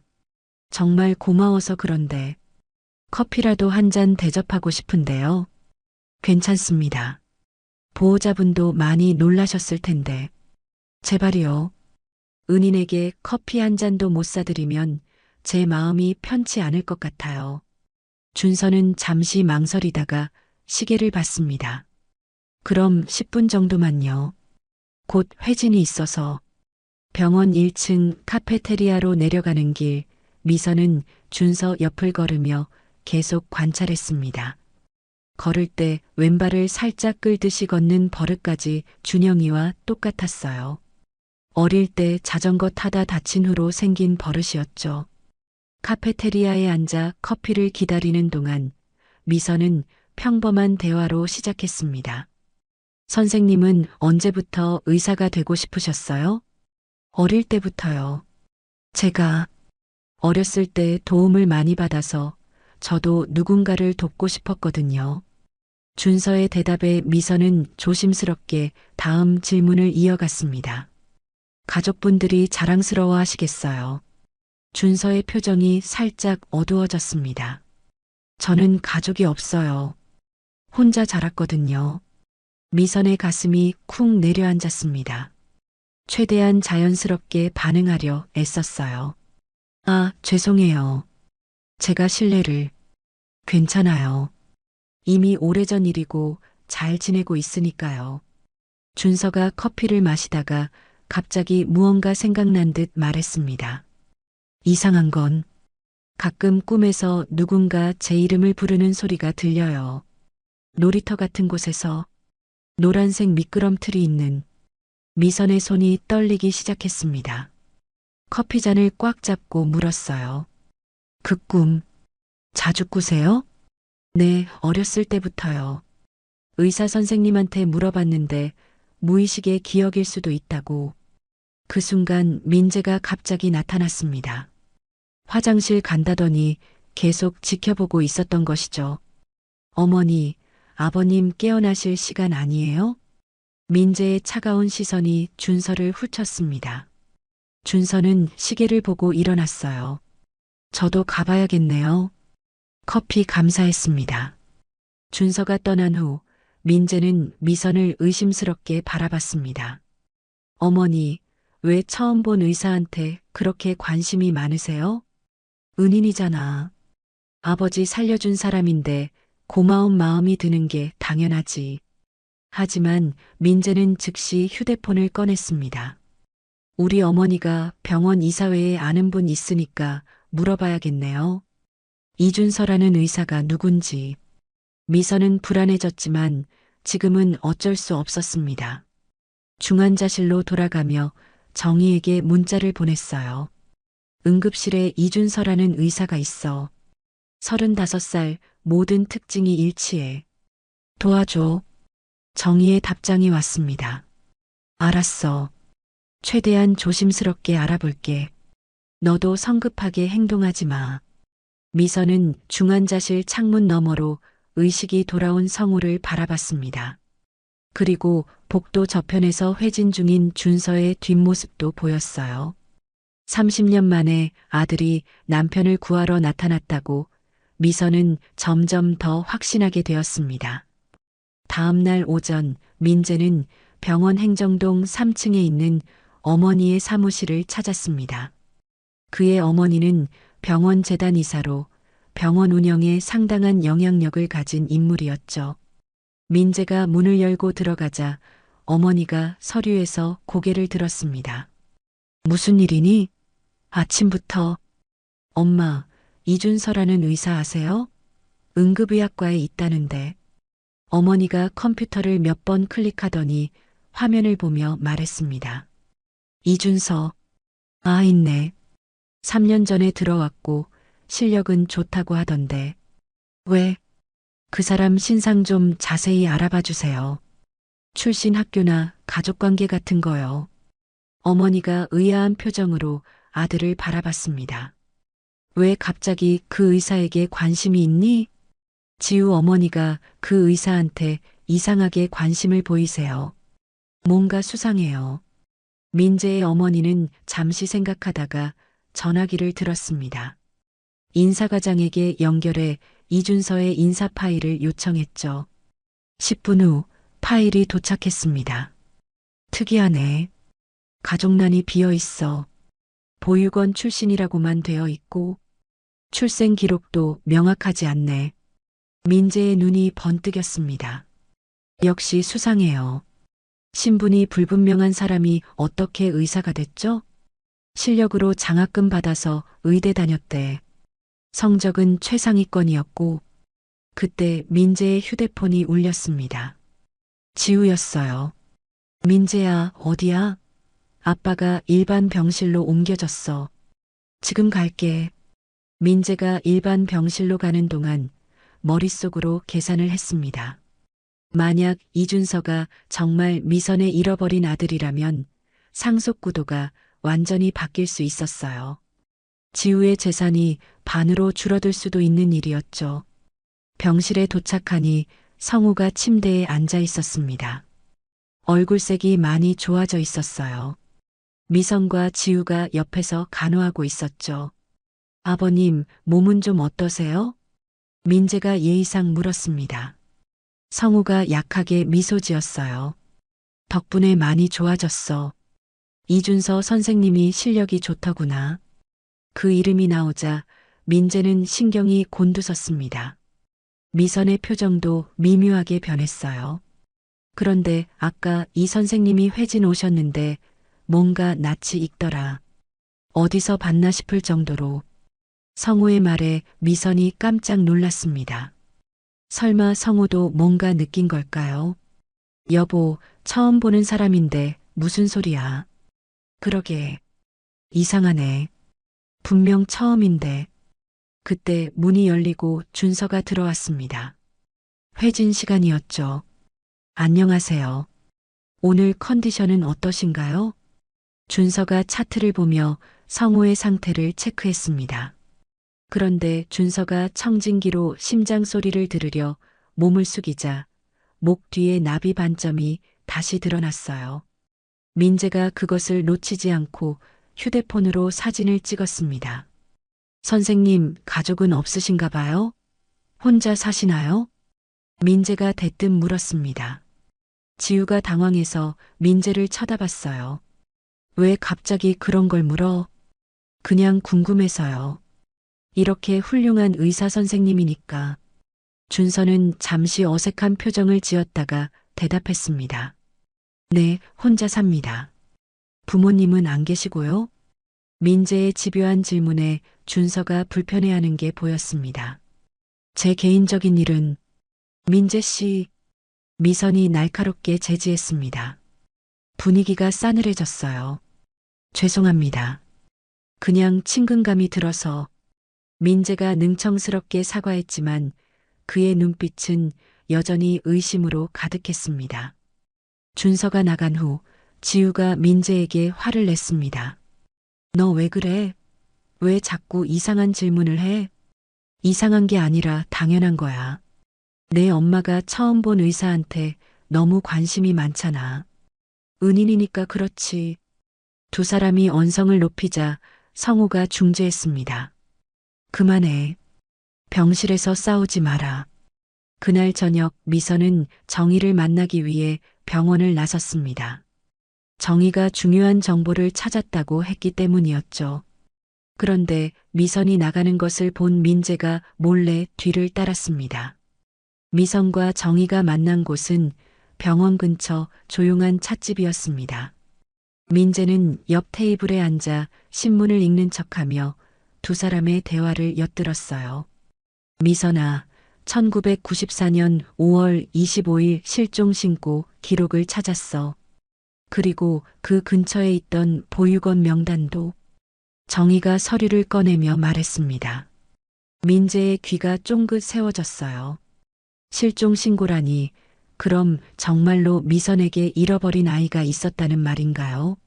정말 고마워서 그런데 커피라도 한 잔 대접하고 싶은데요. 괜찮습니다. 보호자분도 많이 놀라셨을 텐데. 제발이요. 은인에게 커피 한 잔도 못 사드리면 제 마음이 편치 않을 것 같아요. 준서는 잠시 망설이다가 시계를 봤습니다. 그럼 10분 정도만요. 곧 회진이 있어서. 병원 1층 카페테리아로 내려가는 길, 미선은 준서 옆을 걸으며 계속 관찰했습니다. 걸을 때 왼발을 살짝 끌듯이 걷는 버릇까지 준영이와 똑같았어요. 어릴 때 자전거 타다 다친 후로 생긴 버릇이었죠. 카페테리아에 앉아 커피를 기다리는 동안 미선은 평범한 대화로 시작했습니다. 선생님은 언제부터 의사가 되고 싶으셨어요? 어릴 때부터요. 제가 어렸을 때 도움을 많이 받아서 저도 누군가를 돕고 싶었거든요. 준서의 대답에 미선은 조심스럽게 다음 질문을 이어갔습니다. 가족분들이 자랑스러워 하시겠어요. 준서의 표정이 살짝 어두워졌습니다. 저는 가족이 없어요. 혼자 자랐거든요. 미선의 가슴이 쿵 내려앉았습니다. 최대한 자연스럽게 반응하려 애썼어요. 아, 죄송해요. 제가 실례를. 괜찮아요. 이미 오래전 일이고 잘 지내고 있으니까요. 준서가 커피를 마시다가 갑자기 무언가 생각난 듯 말했습니다. 이상한 건 가끔 꿈에서 누군가 제 이름을 부르는 소리가 들려요. 놀이터 같은 곳에서 노란색 미끄럼틀이 있는. 미선의 손이 떨리기 시작했습니다. 커피잔을 꽉 잡고 물었어요. 그 꿈, 자주 꾸세요? 네, 어렸을 때부터요. 의사 선생님한테 물어봤는데 무의식의 기억일 수도 있다고. 그 순간 민재가 갑자기 나타났습니다. 화장실 간다더니 계속 지켜보고 있었던 것이죠. 어머니, 아버님 깨어나실 시간 아니에요? 민재의 차가운 시선이 준서를 훑쳤습니다. 준서는 시계를 보고 일어났어요. 저도 가봐야겠네요. 커피 감사했습니다. 준서가 떠난 후 민재는 미선을 의심스럽게 바라봤습니다. 어머니, 왜 처음 본 의사한테 그렇게 관심이 많으세요? 은인이잖아. 아버지 살려준 사람인데 고마운 마음이 드는 게 당연하지. 하지만 민재는 즉시 휴대폰을 꺼냈습니다. 우리 어머니가 병원 이사회에 아는 분 있으니까 물어봐야겠네요. 이준서라는 의사가 누군지. 미선은 불안해졌지만 지금은 어쩔 수 없었습니다. 중환자실로 돌아가며 정희에게 문자를 보냈어요. 응급실에 이준서라는 의사가 있어. 35살, 모든 특징이 일치해. 도와줘. 정희의 답장이 왔습니다. 알았어. 최대한 조심스럽게 알아볼게. 너도 성급하게 행동하지 마. 미선은 중환자실 창문 너머로 의식이 돌아온 성우를 바라봤습니다. 그리고 복도 저편에서 회진 중인 준서의 뒷모습도 보였어요. 30년 만에 아들이 남편을 구하러 나타났다고 미선은 점점 더 확신하게 되었습니다. 다음 날 오전 민재는 병원 행정동 3층에 있는 어머니의 사무실을 찾았습니다. 그의 어머니는 병원 재단 이사로 병원 운영에 상당한 영향력을 가진 인물이었죠. 민재가 문을 열고 들어가자 어머니가 서류에서 고개를 들었습니다. 무슨 일이니? 아침부터. 엄마, 이준서라는 의사 아세요? 응급의학과에 있다는데. 어머니가 컴퓨터를 몇 번 클릭하더니 화면을 보며 말했습니다. 이준서. 아, 있네. 3년 전에 들어왔고 실력은 좋다고 하던데. 왜? 그 사람 신상 좀 자세히 알아봐 주세요. 출신 학교나 가족관계 같은 거요. 어머니가 의아한 표정으로 아들을 바라봤습니다. 왜 갑자기 그 의사에게 관심이 있니? 지우 어머니가 그 의사한테 이상하게 관심을 보이세요. 뭔가 수상해요. 민재의 어머니는 잠시 생각하다가 전화기를 들었습니다. 인사과장에게 연결해 이준서의 인사 파일을 요청했죠. 10분 후 파일이 도착했습니다. 특이하네. 가족란이 비어 있어. 보육원 출신이라고만 되어 있고 출생 기록도 명확하지 않네. 민재의 눈이 번뜩였습니다. 역시 수상해요. 신분이 불분명한 사람이 어떻게 의사가 됐죠? 실력으로 장학금 받아서 의대 다녔대. 성적은 최상위권이었고 그때 민재의 휴대폰이 울렸습니다. 지우였어요. 민재야, 어디야? 아빠가 일반 병실로 옮겨졌어. 지금 갈게. 민재가 일반 병실로 가는 동안 머릿속으로 계산을 했습니다. 만약 이준서가 정말 미선의 잃어버린 아들이라면 상속 구도가 완전히 바뀔 수 있었어요. 지우의 재산이 반으로 줄어들 수도 있는 일이었죠. 병실에 도착하니 성우가 침대에 앉아 있었습니다. 얼굴색이 많이 좋아져 있었어요. 미선과 지우가 옆에서 간호하고 있었죠. 아버님, 몸은 좀 어떠세요? 민재가 예의상 물었습니다. 성우가 약하게 미소 지었어요. 덕분에 많이 좋아졌어. 이준서 선생님이 실력이 좋더구나. 그 이름이 나오자 민재는 신경이 곤두섰습니다. 미선의 표정도 미묘하게 변했어요. 그런데 아까 이 선생님이 회진 오셨는데 뭔가 낯이 익더라. 어디서 봤나 싶을 정도로. 성우의 말에 미선이 깜짝 놀랐습니다. 설마 성우도 뭔가 느낀 걸까요? 여보, 처음 보는 사람인데 무슨 소리야? 그러게. 이상하네. 분명 처음인데. 그때 문이 열리고 준서가 들어왔습니다. 회진 시간이었죠. 안녕하세요. 오늘 컨디션은 어떠신가요? 준서가 차트를 보며 성우의 상태를 체크했습니다. 그런데 준서가 청진기로 심장 소리를 들으려 몸을 숙이자 목 뒤에 나비 반점이 다시 드러났어요. 민재가 그것을 놓치지 않고 휴대폰으로 사진을 찍었습니다. 선생님, 가족은 없으신가 봐요? 혼자 사시나요? 민재가 대뜸 물었습니다. 지우가 당황해서 민재를 쳐다봤어요. 왜 갑자기 그런 걸 물어? 그냥 궁금해서요. 이렇게 훌륭한 의사 선생님이니까. 준서는 잠시 어색한 표정을 지었다가 대답했습니다. 네, 혼자 삽니다. 부모님은 안 계시고요? 민재의 집요한 질문에 준서가 불편해하는 게 보였습니다. 제 개인적인 일은 민재 씨, 미선이 날카롭게 제지했습니다. 분위기가 싸늘해졌어요. 죄송합니다. 그냥 친근감이 들어서. 민재가 능청스럽게 사과했지만 그의 눈빛은 여전히 의심으로 가득했습니다. 준서가 나간 후 지우가 민재에게 화를 냈습니다. 너 왜 그래? 왜 자꾸 이상한 질문을 해? 이상한 게 아니라 당연한 거야. 내 엄마가 처음 본 의사한테 너무 관심이 많잖아. 은인이니까 그렇지. 두 사람이 언성을 높이자 성우가 중재했습니다. 그만해. 병실에서 싸우지 마라. 그날 저녁 미선은 정희를 만나기 위해 병원을 나섰습니다. 정희가 중요한 정보를 찾았다고 했기 때문이었죠. 그런데 미선이 나가는 것을 본 민재가 몰래 뒤를 따랐습니다. 미선과 정희가 만난 곳은 병원 근처 조용한 찻집이었습니다. 민재는 옆 테이블에 앉아 신문을 읽는 척하며 두 사람의 대화를 엿들었어요. 미선아, 1994년 5월 25일 실종 신고 기록을 찾았어. 그리고 그 근처에 있던 보육원 명단도. 정희가 서류를 꺼내며 말했습니다. 민재의 귀가 쫑긋 세워졌어요. 실종 신고라니, 그럼 정말로 미선에게 잃어버린 아이가 있었다는 말인가요?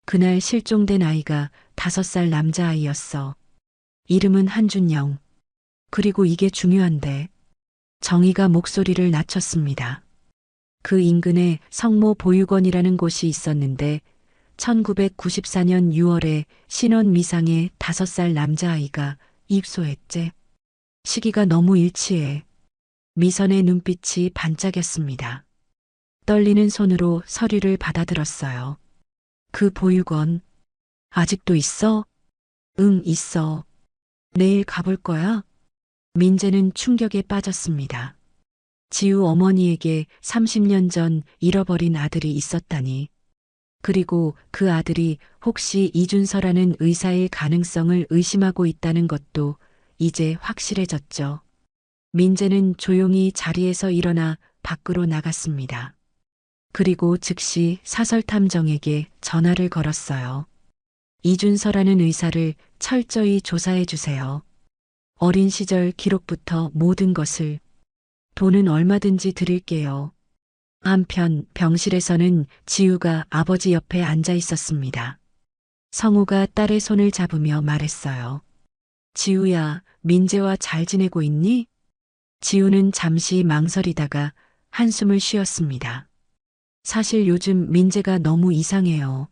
그날 실종된 아이가 5살 남자아이였어. 이름은 한준영. 그리고 이게 중요한데. 정희가 목소리를 낮췄습니다. 그 인근에 성모 보육원이라는 곳이 있었는데 1994년 6월에 신원 미상의 5살 남자아이가 입소했제. 시기가 너무 일치해. 미선의 눈빛이 반짝였습니다. 떨리는 손으로 서류를 받아들었어요. 그 보육원 아직도 있어? 응, 있어. 내일 가볼 거야? 민재는 충격에 빠졌습니다. 지우 어머니에게 30년 전 잃어버린 아들이 있었다니. 그리고 그 아들이 혹시 이준서라는 의사일 가능성을 의심하고 있다는 것도 이제 확실해졌죠. 민재는 조용히 자리에서 일어나 밖으로 나갔습니다. 그리고 즉시 사설탐정에게 전화를 걸었어요. 이준서라는 의사를 철저히 조사해 주세요. 어린 시절 기록부터 모든 것을. 돈은 얼마든지 드릴게요. 한편 병실에서는 지우가 아버지 옆에 앉아 있었습니다. 성우가 딸의 손을 잡으며 말했어요. 지우야, 민재와 잘 지내고 있니? 지우는 잠시 망설이다가 한숨을 쉬었습니다. 사실 요즘 민재가 너무 이상해요.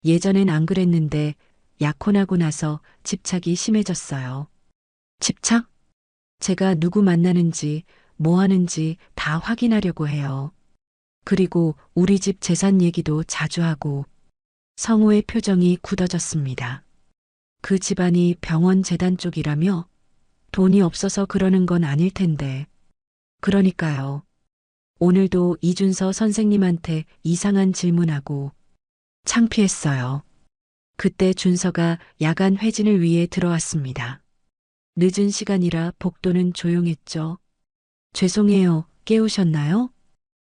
예전엔 안 그랬는데 약혼하고 나서 집착이 심해졌어요. 집착? 제가 누구 만나는지 뭐 하는지 다 확인하려고 해요. 그리고 우리 집 재산 얘기도 자주 하고. 성우의 표정이 굳어졌습니다. 그 집안이 병원 재단 쪽이라며? 돈이 없어서 그러는 건 아닐 텐데. 그러니까요. 오늘도 이준서 선생님한테 이상한 질문하고 창피했어요. 그때 준서가 야간 회진을 위해 들어왔습니다. 늦은 시간이라 복도는 조용했죠. 죄송해요. 깨우셨나요?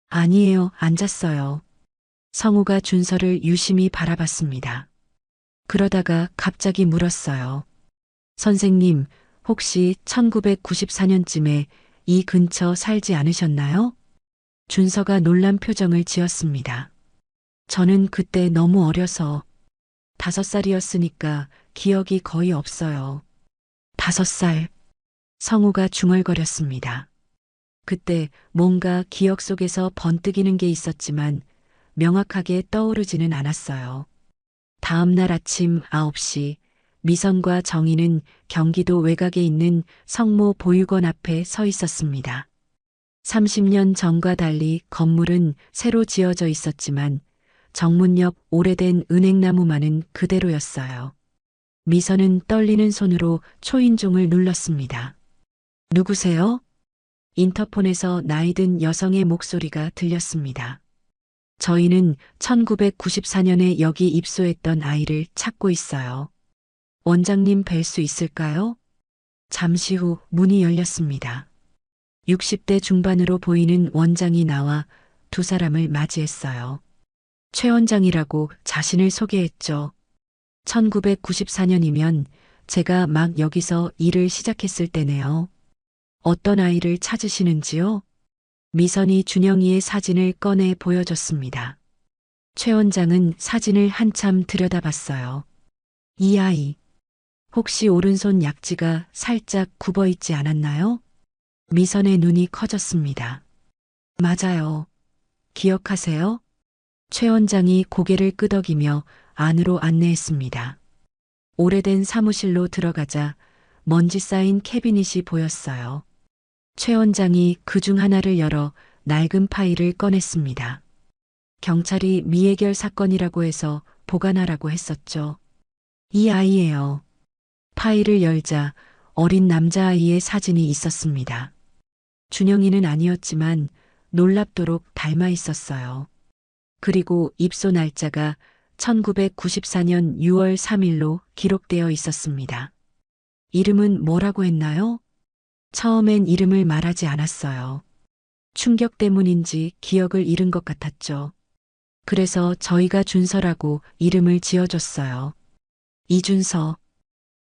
아니에요. 앉았어요. 성우가 준서를 유심히 바라봤습니다. 그러다가 갑자기 물었어요. 선생님, 혹시 1994년쯤에 이 근처 살지 않으셨나요? 준서가 놀란 표정을 지었습니다. 저는 그때 너무 어려서 5살이었으니까 기억이 거의 없어요. 5살. 성우가 중얼거렸습니다. 그때 뭔가 기억 속에서 번뜩이는 게 있었지만 명확하게 떠오르지는 않았어요. 다음 날 아침 9시 미선과 정희는 경기도 외곽에 있는 성모 보육원 앞에 서 있었습니다. 30년 전과 달리 건물은 새로 지어져 있었지만 정문 옆 오래된 은행나무만은 그대로였어요. 미선은 떨리는 손으로 초인종을 눌렀습니다. 누구세요? 인터폰에서 나이든 여성의 목소리가 들렸습니다. 저희는 1994년에 여기 입소했던 아이를 찾고 있어요. 원장님 뵐 수 있을까요? 잠시 후 문이 열렸습니다. 60대 중반으로 보이는 원장이 나와 두 사람을 맞이했어요. 최 원장이라고 자신을 소개했죠. 1994년이면 제가 막 여기서 일을 시작했을 때네요. 어떤 아이를 찾으시는지요? 미선이 준영이의 사진을 꺼내 보여줬습니다. 최 원장은 사진을 한참 들여다봤어요. 이 아이, 혹시 오른손 약지가 살짝 굽어 있지 않았나요? 미선의 눈이 커졌습니다. 맞아요. 기억하세요? 최 원장이 고개를 끄덕이며 안으로 안내했습니다. 오래된 사무실로 들어가자 먼지 쌓인 캐비닛이 보였어요. 최 원장이 그중 하나를 열어 낡은 파일을 꺼냈습니다. 경찰이 미해결 사건이라고 해서 보관하라고 했었죠. 이 아이예요. 파일을 열자 어린 남자아이의 사진이 있었습니다. 준영이는 아니었지만 놀랍도록 닮아 있었어요. 그리고 입소 날짜가 1994년 6월 3일로 기록되어 있었습니다. 이름은 뭐라고 했나요? 처음엔 이름을 말하지 않았어요. 충격 때문인지 기억을 잃은 것 같았죠. 그래서 저희가 준서라고 이름을 지어줬어요. 이준서.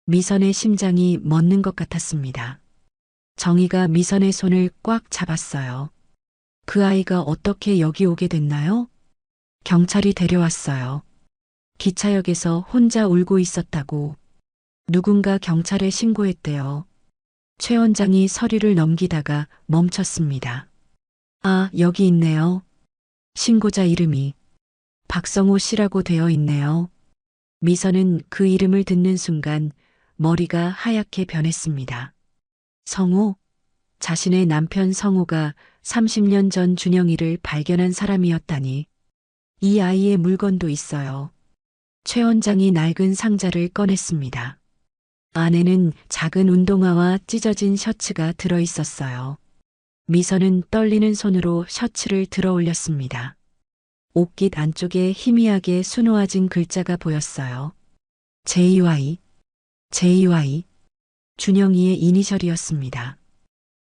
미선의 심장이 멎는 것 같았습니다. 정희가 미선의 손을 꽉 잡았어요. 그 아이가 어떻게 여기 오게 됐나요? 경찰이 데려왔어요. 기차역에서 혼자 울고 있었다고. 누군가 경찰에 신고했대요. 최 원장이 서류를 넘기다가 멈췄습니다. 아, 여기 있네요. 신고자 이름이 박성호 씨라고 되어 있네요. 미선은 그 이름을 듣는 순간 머리가 하얗게 변했습니다. 성호? 자신의 남편 성호가 30년 전 준영이를 발견한 사람이었다니. 이 아이의 물건도 있어요. 최 원장이 낡은 상자를 꺼냈습니다. 안에는 작은 운동화와 찢어진 셔츠가 들어 있었어요. 미선은 떨리는 손으로 셔츠를 들어 올렸습니다. 옷깃 안쪽에 희미하게 수놓아진 글자가 보였어요. JY, JY. 준영이의 이니셜이었습니다.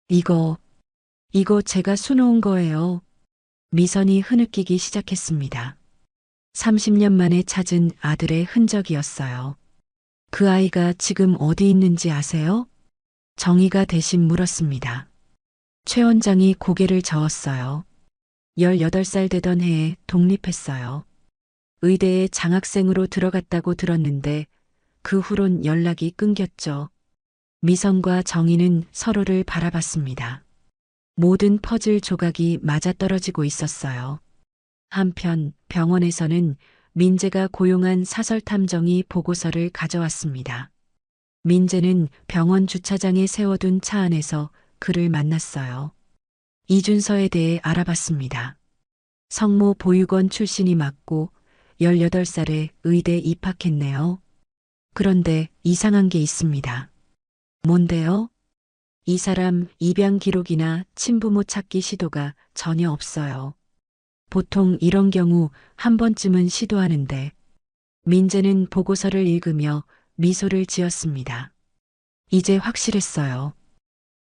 이거 제가 수놓은 거예요. 미선이 흐느끼기 시작했습니다. 30년 만에 찾은 아들의 흔적이었어요. 그 아이가 지금 어디 있는지 아세요? 정희가 대신 물었습니다. 최 원장이 고개를 저었어요. 18살 되던 해에 독립했어요. 의대에 장학생으로 들어갔다고 들었는데 그 후론 연락이 끊겼죠. 미선과 정희는 서로를 바라봤습니다. 모든 퍼즐 조각이 맞아떨어지고 있었어요. 한편 병원에서는 민재가 고용한 사설탐정이 보고서를 가져왔습니다. 민재는 병원 주차장에 세워둔 차 안에서 그를 만났어요. 이준서에 대해 알아봤습니다. 성모 보육원 출신이 맞고 18살에 의대 입학했네요. 그런데 이상한 게 있습니다. 뭔데요? 이 사람 입양 기록이나 친부모 찾기 시도가 전혀 없어요. 보통 이런 경우 한 번쯤은 시도하는데 민재는 보고서를 읽으며 미소를 지었습니다. 이제 확실했어요.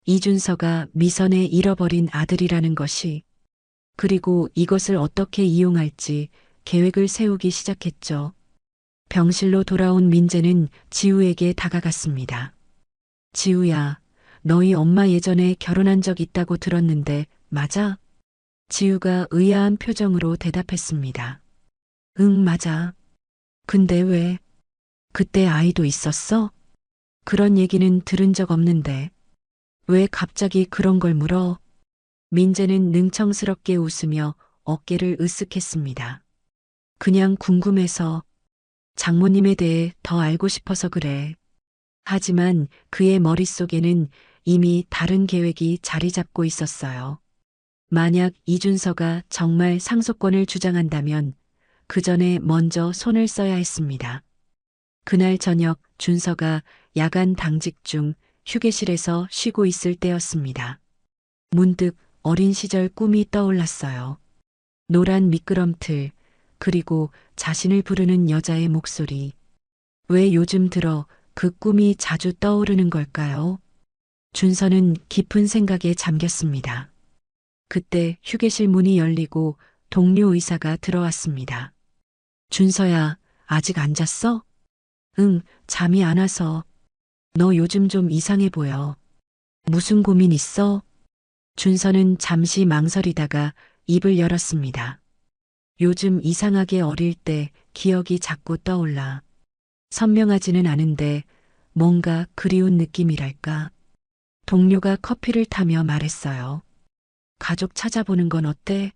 이준서가 미선의 잃어버린 아들이라는 것이. 그리고 이것을 어떻게 이용할지 계획을 세우기 시작했죠. 병실로 돌아온 민재는 지우에게 다가갔습니다. 지우야, 너희 엄마 예전에 결혼한 적 있다고 들었는데 맞아? 지우가 의아한 표정으로 대답했습니다. 응, 맞아. 근데 왜? 그때 아이도 있었어? 그런 얘기는 들은 적 없는데. 왜 갑자기 그런 걸 물어? 민재는 능청스럽게 웃으며 어깨를 으쓱했습니다. 그냥 궁금해서 장모님에 대해 더 알고 싶어서 그래. 하지만 그의 머릿속에는 이미 다른 계획이 자리 잡고 있었어요. 만약 이준서가 정말 상속권을 주장한다면 그 전에 먼저 손을 써야 했습니다. 그날 저녁 준서가 야간 당직 중 휴게실에서 쉬고 있을 때였습니다. 문득 어린 시절 꿈이 떠올랐어요. 노란 미끄럼틀, 그리고 자신을 부르는 여자의 목소리. 왜 요즘 들어 그 꿈이 자주 떠오르는 걸까요? 준서는 깊은 생각에 잠겼습니다. 그때 휴게실 문이 열리고 동료 의사가 들어왔습니다. 준서야, 아직 안 잤어? 응, 잠이 안 와서. 너 요즘 좀 이상해 보여. 무슨 고민 있어? 준서는 잠시 망설이다가 입을 열었습니다. 요즘 이상하게 어릴 때 기억이 자꾸 떠올라. 선명하지는 않은데 뭔가 그리운 느낌이랄까. 동료가 커피를 타며 말했어요. 가족 찾아보는 건 어때?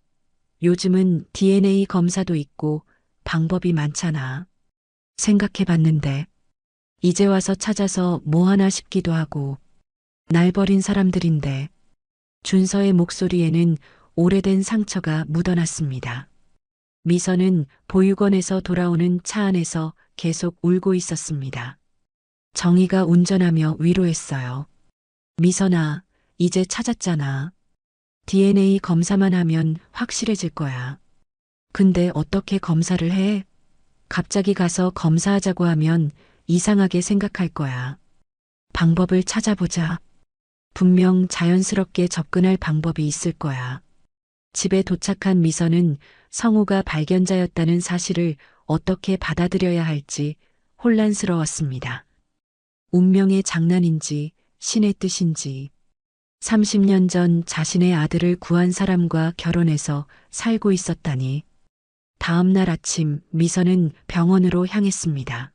요즘은 DNA 검사도 있고 방법이 많잖아. 생각해 봤는데 이제 와서 찾아서 뭐 하나 싶기도 하고 날 버린 사람들인데 준서의 목소리에는 오래된 상처가 묻어났습니다. 미선은 보육원에서 돌아오는 차 안에서 계속 울고 있었습니다. 정희가 운전하며 위로했어요. 미선아, 이제 찾았잖아. DNA 검사만 하면 확실해질 거야. 근데 어떻게 검사를 해? 갑자기 가서 검사하자고 하면 이상하게 생각할 거야. 방법을 찾아보자. 분명 자연스럽게 접근할 방법이 있을 거야. 집에 도착한 미선은 성우가 발견자였다는 사실을 어떻게 받아들여야 할지 혼란스러웠습니다. 운명의 장난인지 신의 뜻인지 30년 전 자신의 아들을 구한 사람과 결혼해서 살고 있었다니. 다음 날 아침 미선은 병원으로 향했습니다.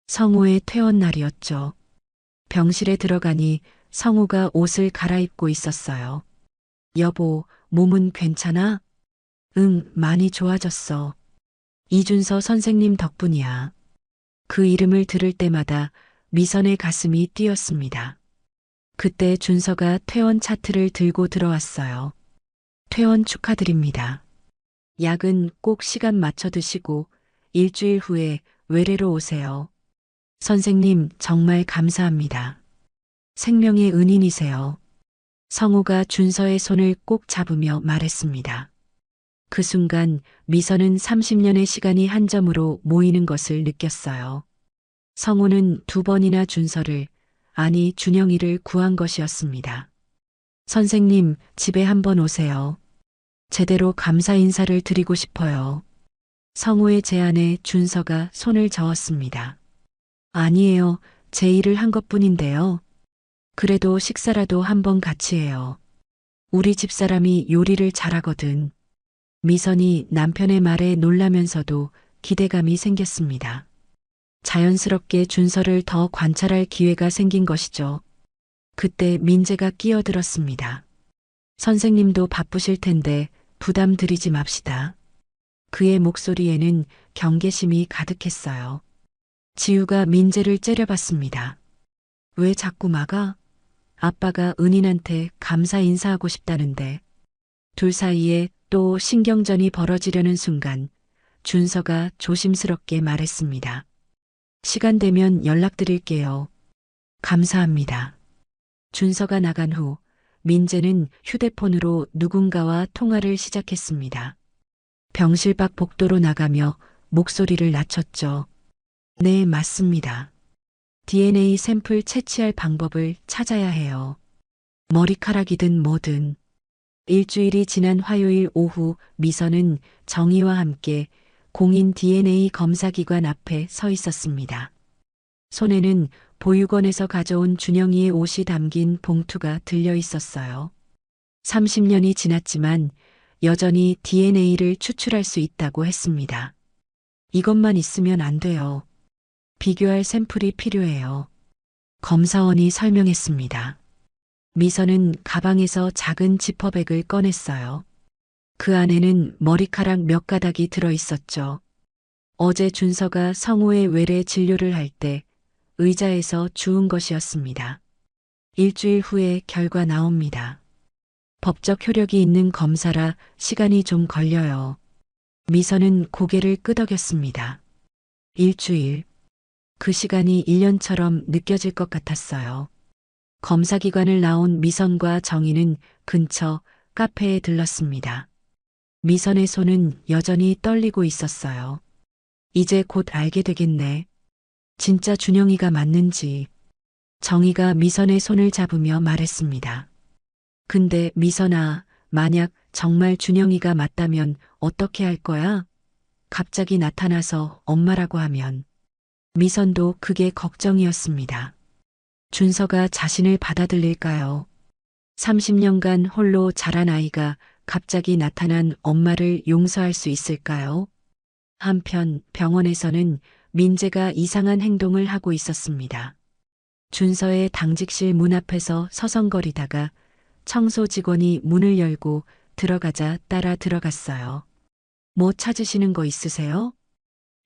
성우의 퇴원 날이었죠. 병실에 들어가니 성우가 옷을 갈아입고 있었어요. 여보, 몸은 괜찮아? 응, 많이 좋아졌어. 이준서 선생님 덕분이야. 그 이름을 들을 때마다 미선의 가슴이 뛰었습니다. 그때 준서가 퇴원 차트를 들고 들어왔어요. 퇴원 축하드립니다. 약은 꼭 시간 맞춰 드시고 일주일 후에 외래로 오세요. 선생님, 정말 감사합니다. 생명의 은인이세요. 성우가 준서의 손을 꼭 잡으며 말했습니다. 그 순간 미선은 30년의 시간이 한 점으로 모이는 것을 느꼈어요. 성우는 2번이나 준서를, 아니 준영이를 구한 것이었습니다. 선생님, 집에 한번 오세요. 제대로 감사 인사를 드리고 싶어요. 성우의 제안에 준서가 손을 저었습니다. 아니에요. 제 일을 한 것뿐인데요. 그래도 식사라도 한번 같이 해요. 우리 집사람이 요리를 잘하거든. 미선이 남편의 말에 놀라면서도 기대감이 생겼습니다. 자연스럽게 준서를 더 관찰할 기회가 생긴 것이죠. 그때 민재가 끼어들었습니다. 선생님도 바쁘실 텐데 부담 드리지 맙시다. 그의 목소리에는 경계심이 가득했어요. 지우가 민재를 째려봤습니다. 왜 자꾸 막아? 아빠가 은인한테 감사 인사하고 싶다는데. 둘 사이에 또 신경전이 벌어지려는 순간 준서가 조심스럽게 말했습니다. 시간 되면 연락드릴게요. 감사합니다. 준서가 나간 후 민재는 휴대폰으로 누군가와 통화를 시작했습니다. 병실 밖 복도로 나가며 목소리를 낮췄죠. 네, 맞습니다. DNA 샘플 채취할 방법을 찾아야 해요. 머리카락이든 뭐든. 일주일이 지난 화요일 오후 미선은 정희와 함께 공인 DNA 검사기관 앞에 서 있었습니다. 손에는 보육원에서 가져온 준영이의 옷이 담긴 봉투가 들려 있었어요. 30년이 지났지만 여전히 DNA를 추출할 수 있다고 했습니다. 이것만 있으면 안 돼요. 비교할 샘플이 필요해요. 검사원이 설명했습니다. 미선은 가방에서 작은 지퍼백을 꺼냈어요. 그 안에는 머리카락 몇 가닥이 들어 있었죠. 어제 준서가 성우의 외래 진료를 할 때 의자에서 주운 것이었습니다. 일주일 후에 결과 나옵니다. 법적 효력이 있는 검사라 시간이 좀 걸려요. 미선은 고개를 끄덕였습니다. 일주일. 그 시간이 1년처럼 느껴질 것 같았어요. 검사기관을 나온 미선과 정희는 근처 카페에 들렀습니다. 미선의 손은 여전히 떨리고 있었어요. 이제 곧 알게 되겠네. 진짜 준영이가 맞는지. 정희가 미선의 손을 잡으며 말했습니다. 근데 미선아, 만약 정말 준영이가 맞다면 어떻게 할 거야? 갑자기 나타나서 엄마라고 하면. 미선도 그게 걱정이었습니다. 준서가 자신을 받아들일까요? 30년간 홀로 자란 아이가 갑자기 나타난 엄마를 용서할 수 있을까요? 한편 병원에서는 민재가 이상한 행동을 하고 있었습니다. 준서의 당직실 문 앞에서 서성거리다가 청소 직원이 문을 열고 들어가자 따라 들어갔어요. 뭐 찾으시는 거 있으세요?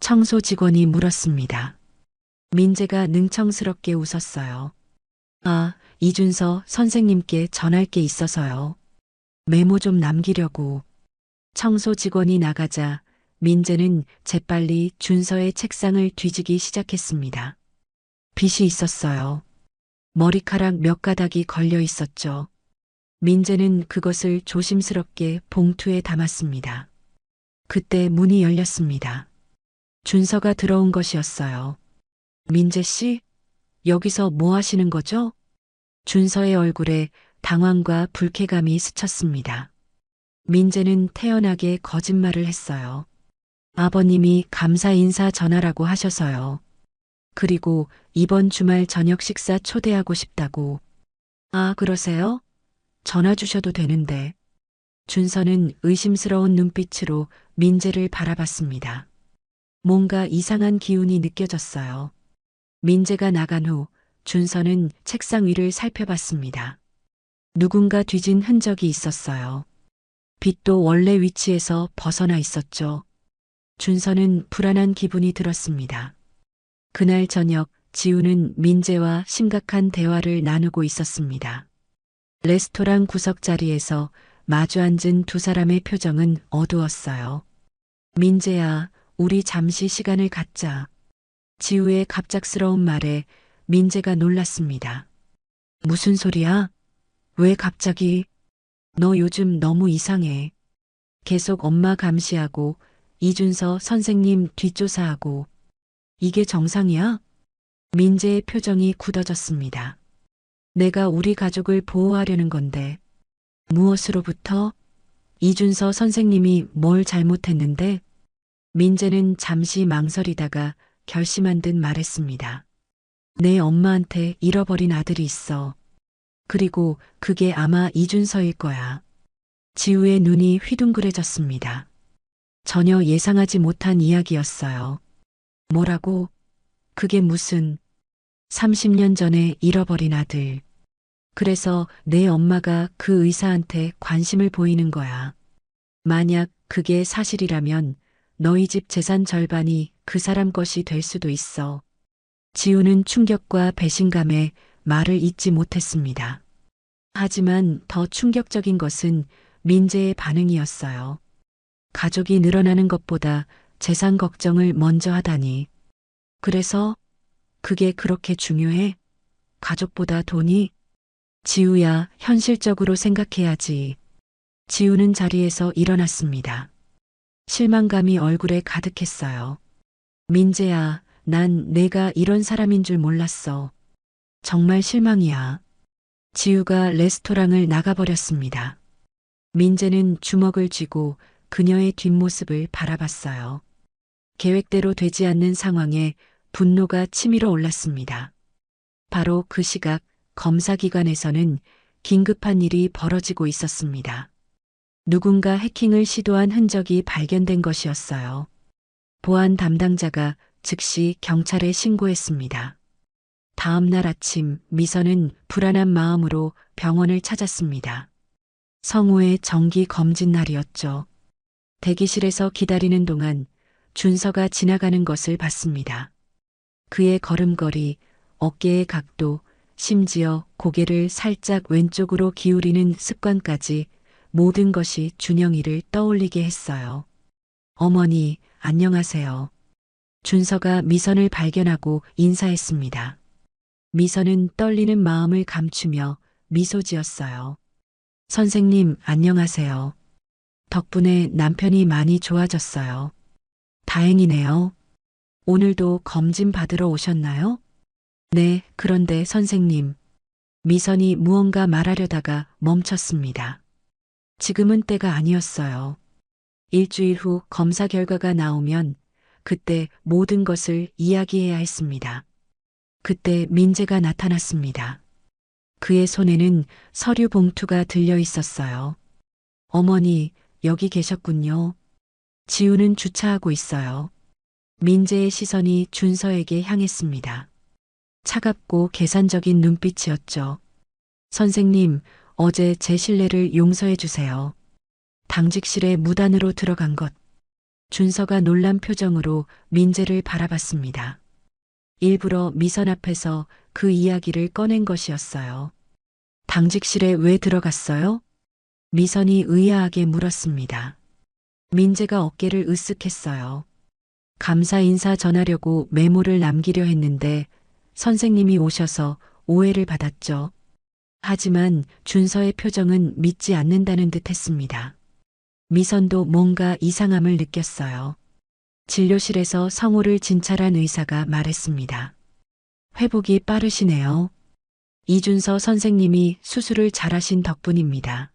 청소 직원이 물었습니다. 민재가 능청스럽게 웃었어요. 아, 이준서 선생님께 전할 게 있어서요. 메모 좀 남기려고. 청소 직원이 나가자 민재는 재빨리 준서의 책상을 뒤지기 시작했습니다. 빗이 있었어요. 머리카락 몇 가닥이 걸려 있었죠. 민재는 그것을 조심스럽게 봉투에 담았습니다. 그때 문이 열렸습니다. 준서가 들어온 것이었어요. 민재 씨, 여기서 뭐 하시는 거죠? 준서의 얼굴에 당황과 불쾌감이 스쳤습니다. 민재는 태연하게 거짓말을 했어요. 아버님이 감사 인사 전하라고 하셔서요. 그리고 이번 주말 저녁 식사 초대하고 싶다고. 아, 그러세요? 전화 주셔도 되는데. 준서는 의심스러운 눈빛으로 민재를 바라봤습니다. 뭔가 이상한 기운이 느껴졌어요. 민재가 나간 후 준서는 책상 위를 살펴봤습니다. 누군가 뒤진 흔적이 있었어요. 빗도 원래 위치에서 벗어나 있었죠. 준서는 불안한 기분이 들었습니다. 그날 저녁 지우는 민재와 심각한 대화를 나누고 있었습니다. 레스토랑 구석 자리에서 마주 앉은 두 사람의 표정은 어두웠어요. 민재야, 우리 잠시 시간을 갖자. 지우의 갑작스러운 말에 민재가 놀랐습니다. 무슨 소리야? 왜 갑자기? 너 요즘 너무 이상해. 계속 엄마 감시하고 이준서 선생님 뒷조사하고. 이게 정상이야? 민재의 표정이 굳어졌습니다. 내가 우리 가족을 보호하려는 건데. 무엇으로부터? 이준서 선생님이 뭘 잘못했는데? 민재는 잠시 망설이다가 결심한 듯 말했습니다. 내 엄마한테 잃어버린 아들이 있어. 그리고 그게 아마 이준서일 거야. 지우의 눈이 휘둥그레졌습니다. 전혀 예상하지 못한 이야기였어요. 뭐라고? 그게 무슨 30년 전에 잃어버린 아들. 그래서 내 엄마가 그 의사한테 관심을 보이는 거야. 만약 그게 사실이라면 너희 집 재산 절반이 그 사람 것이 될 수도 있어. 지우는 충격과 배신감에 말을 잇지 못했습니다. 하지만 더 충격적인 것은 민재의 반응이었어요. 가족이 늘어나는 것보다 재산 걱정을 먼저 하다니. 그래서 그게 그렇게 중요해? 가족보다 돈이? 지우야, 현실적으로 생각해야지. 지우는 자리에서 일어났습니다. 실망감이 얼굴에 가득했어요. 민재야, 난 내가 이런 사람인 줄 몰랐어. 정말 실망이야. 지우가 레스토랑을 나가버렸습니다. 민재는 주먹을 쥐고 그녀의 뒷모습을 바라봤어요. 계획대로 되지 않는 상황에 분노가 치밀어 올랐습니다. 바로 그 시각 검사기관에서는 긴급한 일이 벌어지고 있었습니다. 누군가 해킹을 시도한 흔적이 발견된 것이었어요. 보안 담당자가 즉시 경찰에 신고했습니다. 다음 날 아침 미선은 불안한 마음으로 병원을 찾았습니다. 성우의 정기 검진 날이었죠. 대기실에서 기다리는 동안 준서가 지나가는 것을 봤습니다. 그의 걸음걸이, 어깨의 각도, 심지어 고개를 살짝 왼쪽으로 기울이는 습관까지 모든 것이 준영이를 떠올리게 했어요. 어머니, 안녕하세요. 준서가 미선을 발견하고 인사했습니다. 미선은 떨리는 마음을 감추며 미소 지었어요. 선생님, 안녕하세요. 덕분에 남편이 많이 좋아졌어요. 다행이네요. 오늘도 검진 받으러 오셨나요? 네, 그런데 선생님. 미선이 무언가 말하려다가 멈췄습니다. 지금은 때가 아니었어요. 일주일 후 검사 결과가 나오면 그때 모든 것을 이야기해야 했습니다. 그때 민재가 나타났습니다. 그의 손에는 서류 봉투가 들려 있었어요. 어머니, 여기 계셨군요. 지우는 주차하고 있어요. 민재의 시선이 준서에게 향했습니다. 차갑고 계산적인 눈빛이었죠. 선생님, 어제 제 실례를 용서해 주세요. 당직실에 무단으로 들어간 것. 준서가 놀란 표정으로 민재를 바라봤습니다. 일부러 미선 앞에서 그 이야기를 꺼낸 것이었어요. 당직실에 왜 들어갔어요? 미선이 의아하게 물었습니다. 민재가 어깨를 으쓱했어요. 감사 인사 전하려고 메모를 남기려 했는데 선생님이 오셔서 오해를 받았죠. 하지만 준서의 표정은 믿지 않는다는 듯 했습니다. 미선도 뭔가 이상함을 느꼈어요. 진료실에서 성호를 진찰한 의사가 말했습니다. 회복이 빠르시네요. 이준서 선생님이 수술을 잘하신 덕분입니다.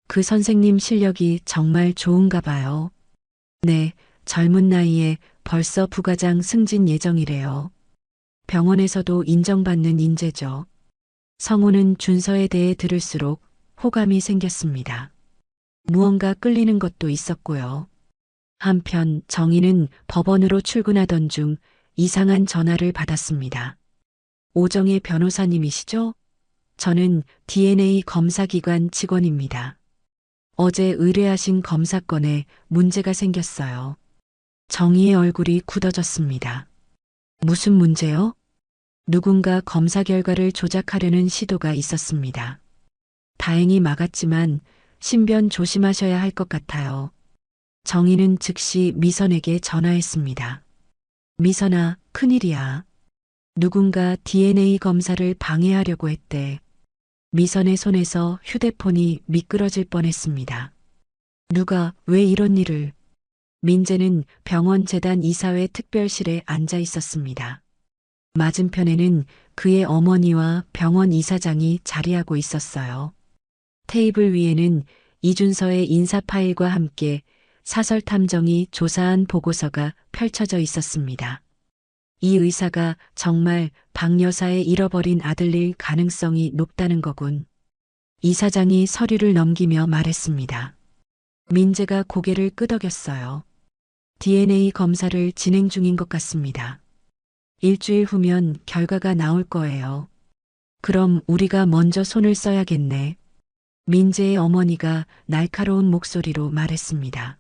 그 선생님 실력이 정말 좋은가 봐요. 네, 젊은 나이에 벌써 부과장 승진 예정이래요. 병원에서도 인정받는 인재죠. 성호는 준서에 대해 들을수록 호감이 생겼습니다. 무언가 끌리는 것도 있었고요. 한편 정희는 법원으로 출근하던 중 이상한 전화를 받았습니다. 오정혜 변호사님이시죠? 저는 DNA 검사기관 직원입니다. 어제 의뢰하신 검사건에 문제가 생겼어요. 정희의 얼굴이 굳어졌습니다. 무슨 문제요? 누군가 검사 결과를 조작하려는 시도가 있었습니다. 다행히 막았지만 신변 조심하셔야 할 것 같아요. 정희는 즉시 미선에게 전화했습니다. 미선아, 큰일이야. 누군가 DNA 검사를 방해하려고 했대. 미선의 손에서 휴대폰이 미끄러질 뻔했습니다. 누가 왜 이런 일을? 민재는 병원 재단 이사회 특별실에 앉아 있었습니다. 맞은편에는 그의 어머니와 병원 이사장이 자리하고 있었어요. 테이블 위에는 이준서의 인사 파일과 함께 사설 탐정이 조사한 보고서가 펼쳐져 있었습니다. 이 의사가 정말 박 여사의 잃어버린 아들일 가능성이 높다는 거군. 이사장이 서류를 넘기며 말했습니다. 민재가 고개를 끄덕였어요. DNA 검사를 진행 중인 것 같습니다. 일주일 후면 결과가 나올 거예요. 그럼 우리가 먼저 손을 써야겠네. 민재의 어머니가 날카로운 목소리로 말했습니다.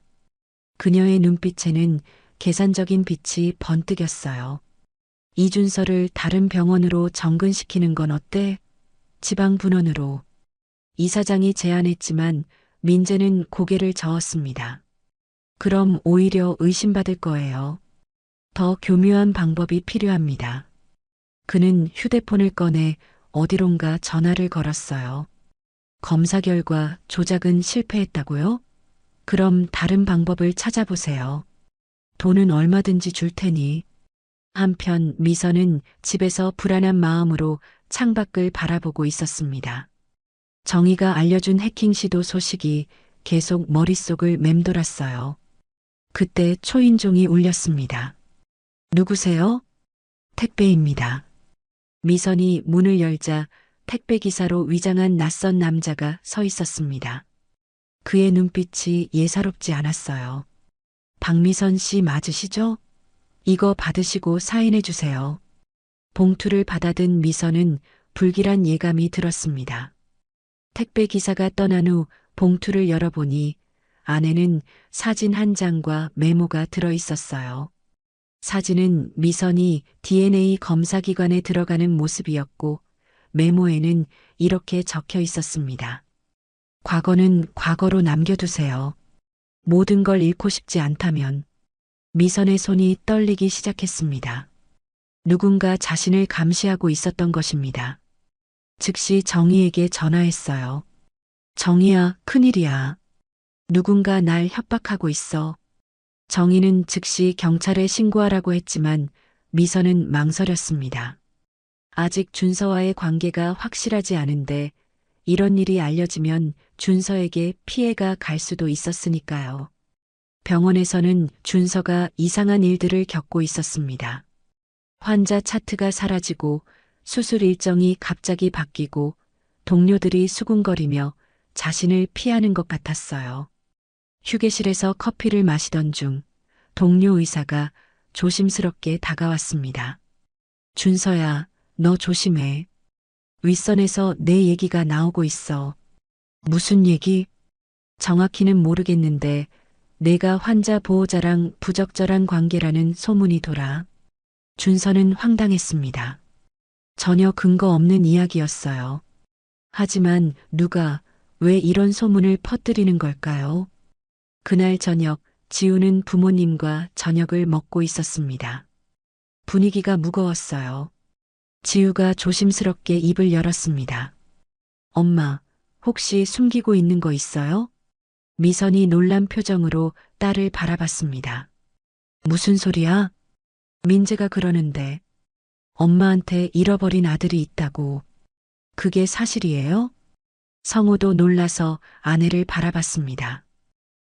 그녀의 눈빛에는 계산적인 빛이 번뜩였어요. 이준서를 다른 병원으로 정근시키는 건 어때? 지방 분원으로. 이사장이 제안했지만 민재는 고개를 저었습니다. 그럼 오히려 의심받을 거예요. 더 교묘한 방법이 필요합니다. 그는 휴대폰을 꺼내 어디론가 전화를 걸었어요. 검사 결과 조작은 실패했다고요? 그럼 다른 방법을 찾아보세요. 돈은 얼마든지 줄 테니. 한편 미선은 집에서 불안한 마음으로 창밖을 바라보고 있었습니다. 정희가 알려준 해킹 시도 소식이 계속 머릿속을 맴돌았어요. 그때 초인종이 울렸습니다. 누구세요? 택배입니다. 미선이 문을 열자 택배기사로 위장한 낯선 남자가 서 있었습니다. 그의 눈빛이 예사롭지 않았어요. 박미선 씨 맞으시죠? 이거 받으시고 사인해 주세요. 봉투를 받아든 미선은 불길한 예감이 들었습니다. 택배기사가 떠난 후 봉투를 열어보니 안에는 사진 한 장과 메모가 들어 있었어요. 사진은 미선이 DNA 검사기관에 들어가는 모습이었고 메모에는 이렇게 적혀 있었습니다. 과거는 과거로 남겨두세요. 모든 걸 잃고 싶지 않다면. 미선의 손이 떨리기 시작했습니다. 누군가 자신을 감시하고 있었던 것입니다. 즉시 정희에게 전화했어요. 정희야, 큰일이야. 누군가 날 협박하고 있어. 정희는 즉시 경찰에 신고하라고 했지만 미선은 망설였습니다. 아직 준서와의 관계가 확실하지 않은데 이런 일이 알려지면 준서에게 피해가 갈 수도 있었으니까요. 병원에서는 준서가 이상한 일들을 겪고 있었습니다. 환자 차트가 사라지고 수술 일정이 갑자기 바뀌고 동료들이 수군거리며 자신을 피하는 것 같았어요. 휴게실에서 커피를 마시던 중 동료 의사가 조심스럽게 다가왔습니다. 준서야, 너 조심해. 윗선에서 내 얘기가 나오고 있어. 무슨 얘기? 정확히는 모르겠는데 내가 환자 보호자랑 부적절한 관계라는 소문이 돌아. 준서는 황당했습니다. 전혀 근거 없는 이야기였어요. 하지만 누가 왜 이런 소문을 퍼뜨리는 걸까요? 그날 저녁 지우는 부모님과 저녁을 먹고 있었습니다. 분위기가 무거웠어요. 지우가 조심스럽게 입을 열었습니다. 엄마, 혹시 숨기고 있는 거 있어요? 미선이 놀란 표정으로 딸을 바라봤습니다. 무슨 소리야? 민재가 그러는데 엄마한테 잃어버린 아들이 있다고. 그게 사실이에요? 성우도 놀라서 아내를 바라봤습니다.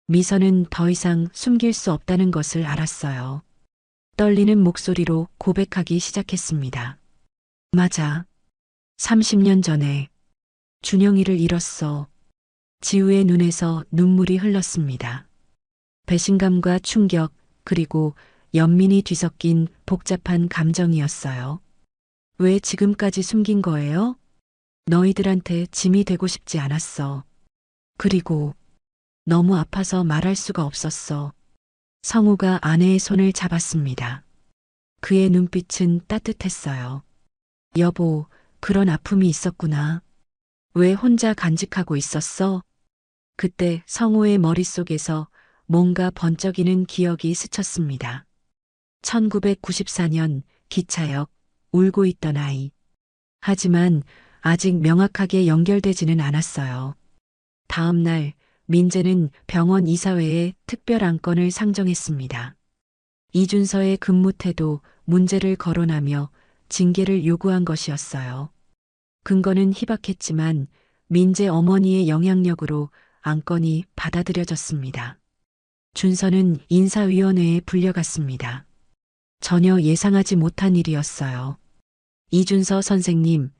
미선은 더 이상 숨길 수 없다는 것을 알았어요. 떨리는 목소리로 고백하기 시작했습니다. 맞아. 30년 전에 준영이를 잃었어. 지우의 눈에서 눈물이 흘렀습니다. 배신감과 충격, 그리고 연민이 뒤섞인 복잡한 감정이었어요. 왜 지금까지 숨긴 거예요? 너희들한테 짐이 되고 싶지 않았어. 그리고 너무 아파서 말할 수가 없었어. 성우가 아내의 손을 잡았습니다. 그의 눈빛은 따뜻했어요. 여보, 그런 아픔이 있었구나. 왜 혼자 간직하고 있었어? 그때 성우의 머릿속에서 뭔가 번쩍이는 기억이 스쳤습니다. 1994년 기차역, 울고 있던 아이. 하지만 아직 명확하게 연결되지는 않았어요. 다음 날 민재는 병원 이사회에 특별 안건을 상정했습니다. 이준서의 근무 태도, 문제를 거론하며 징계를 요구한 것이었어요. 근거는 희박했지만 민재 어머니의 영향력으로 안건이 받아들여졌습니다. 준서는 인사위원회에 불려갔습니다. 전혀 예상하지 못한 일이었어요. 이준서 선생님,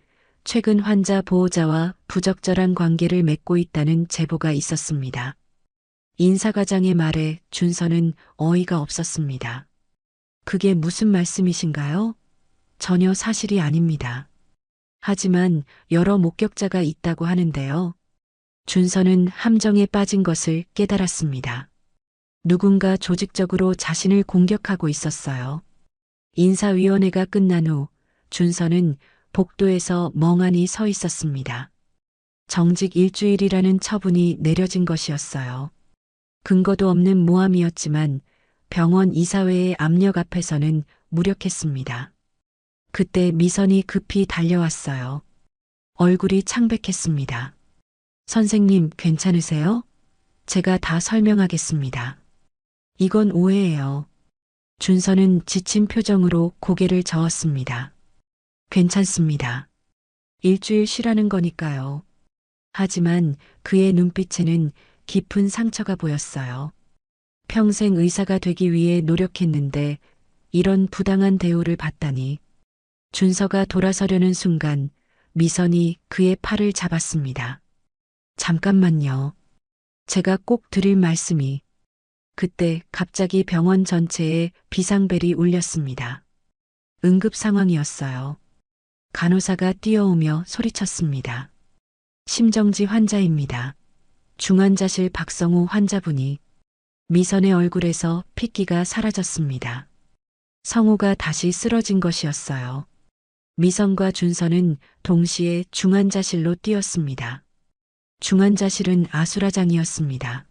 최근 환자 보호자와 부적절한 관계를 맺고 있다는 제보가 있었습니다. 인사과장의 말에 준서는 어이가 없었습니다. 그게 무슨 말씀이신가요? 전혀 사실이 아닙니다. 하지만 여러 목격자가 있다고 하는데요. 준서는 함정에 빠진 것을 깨달았습니다. 누군가 조직적으로 자신을 공격하고 있었어요. 인사위원회가 끝난 후 준서는 복도에서 멍하니 서 있었습니다. 정직 일주일이라는 처분이 내려진 것이었어요. 근거도 없는 모함이었지만 병원 이사회의 압력 앞에서는 무력했습니다. 그때 미선이 급히 달려왔어요. 얼굴이 창백했습니다. 선생님, 괜찮으세요? 제가 다 설명하겠습니다. 이건 오해예요. 준서는 지친 표정으로 고개를 저었습니다. 괜찮습니다. 일주일 쉬라는 거니까요. 하지만 그의 눈빛에는 깊은 상처가 보였어요. 평생 의사가 되기 위해 노력했는데 이런 부당한 대우를 받다니. 준서가 돌아서려는 순간 미선이 그의 팔을 잡았습니다. 잠깐만요. 제가 꼭 드릴 말씀이. 그때 갑자기 병원 전체에 비상벨이 울렸습니다. 응급 상황이었어요. 간호사가 뛰어오며 소리쳤습니다. 심정지 환자입니다. 중환자실 박성우 환자분이. 미선의 얼굴에서 핏기가 사라졌습니다. 성우가 다시 쓰러진 것이었어요. 미선과 준서는 동시에 중환자실로 뛰었습니다. 중환자실은 아수라장이었습니다.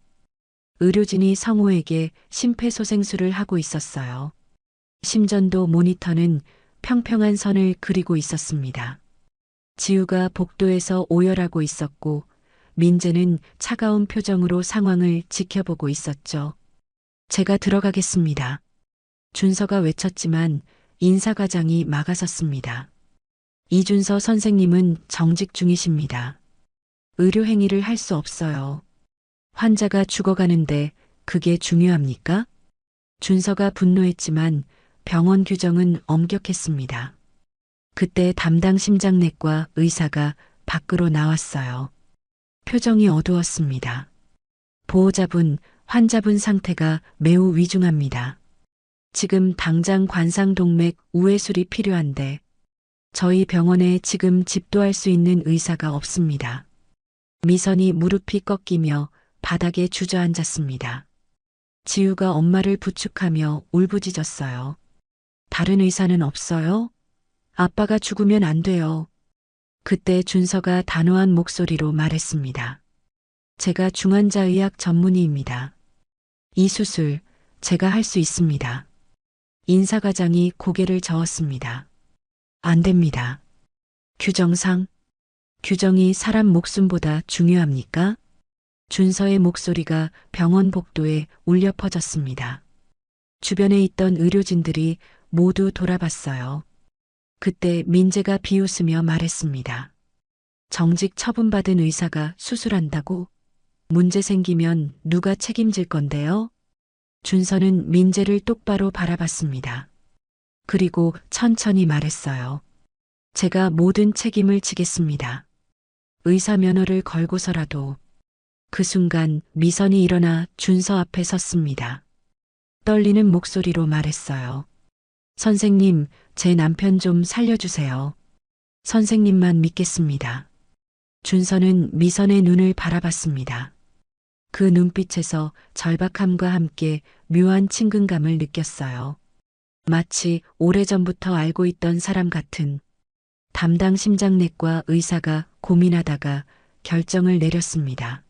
의료진이 성우에게 심폐소생술을 하고 있었어요. 심전도 모니터는 평평한 선을 그리고 있었습니다. 지우가 복도에서 오열하고 있었고 민재는 차가운 표정으로 상황을 지켜보고 있었죠. 제가 들어가겠습니다. 준서가 외쳤지만 인사과장이 막아섰습니다. 이준서 선생님은 정직 중이십니다. 의료행위를 할 수 없어요. 환자가 죽어가는데 그게 중요합니까? 준서가 분노했지만 병원 규정은 엄격했습니다. 그때 담당 심장내과 의사가 밖으로 나왔어요. 표정이 어두웠습니다. 보호자분, 환자분 상태가 매우 위중합니다. 지금 당장 관상동맥 우회술이 필요한데 저희 병원에 지금 집도할 수 있는 의사가 없습니다. 미선이 무릎이 꺾이며 바닥에 주저앉았습니다. 지우가 엄마를 부축하며 울부짖었어요. 다른 의사는 없어요? 아빠가 죽으면 안 돼요. 그때 준서가 단호한 목소리로 말했습니다. 제가 중환자의학 전문의입니다. 이 수술 제가 할 수 있습니다. 인사과장이 고개를 저었습니다. 안 됩니다. 규정상, 규정이 사람 목숨보다 중요합니까? 준서의 목소리가 병원 복도에 울려 퍼졌습니다. 주변에 있던 의료진들이 모두 돌아봤어요. 그때 민재가 비웃으며 말했습니다. 정직 처분받은 의사가 수술한다고? 문제 생기면 누가 책임질 건데요? 준서는 민재를 똑바로 바라봤습니다. 그리고 천천히 말했어요. 제가 모든 책임을 지겠습니다. 의사 면허를 걸고서라도. 그 순간 미선이 일어나 준서 앞에 섰습니다. 떨리는 목소리로 말했어요. 선생님, 제 남편 좀 살려주세요. 선생님만 믿겠습니다. 준서는 미선의 눈을 바라봤습니다. 그 눈빛에서 절박함과 함께 묘한 친근감을 느꼈어요. 마치 오래전부터 알고 있던 사람 같은. 담당 심장내과 의사가 고민하다가 결정을 내렸습니다.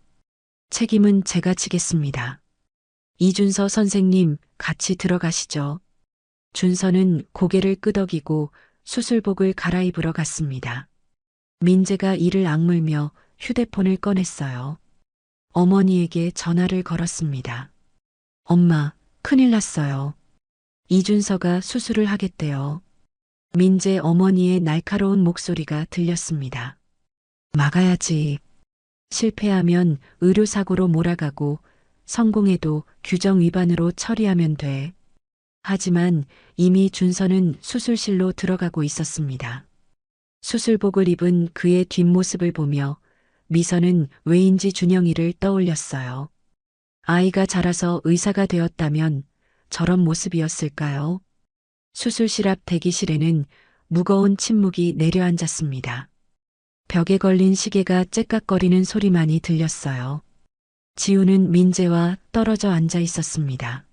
책임은 제가 지겠습니다. 이준서 선생님, 같이 들어가시죠. 준서는 고개를 끄덕이고 수술복을 갈아입으러 갔습니다. 민재가 이를 악물며 휴대폰을 꺼냈어요. 어머니에게 전화를 걸었습니다. 엄마, 큰일 났어요. 이준서가 수술을 하겠대요. 민재 어머니의 날카로운 목소리가 들렸습니다. 막아야지. 실패하면 의료사고로 몰아가고 성공해도 규정 위반으로 처리하면 돼. 하지만 이미 준서는 수술실로 들어가고 있었습니다. 수술복을 입은 그의 뒷모습을 보며 미선은 왜인지 준영이를 떠올렸어요. 아이가 자라서 의사가 되었다면 저런 모습이었을까요? 수술실 앞 대기실에는 무거운 침묵이 내려앉았습니다. 벽에 걸린 시계가 째깍거리는 소리만이 들렸어요. 지우는 민재와 떨어져 앉아 있었습니다.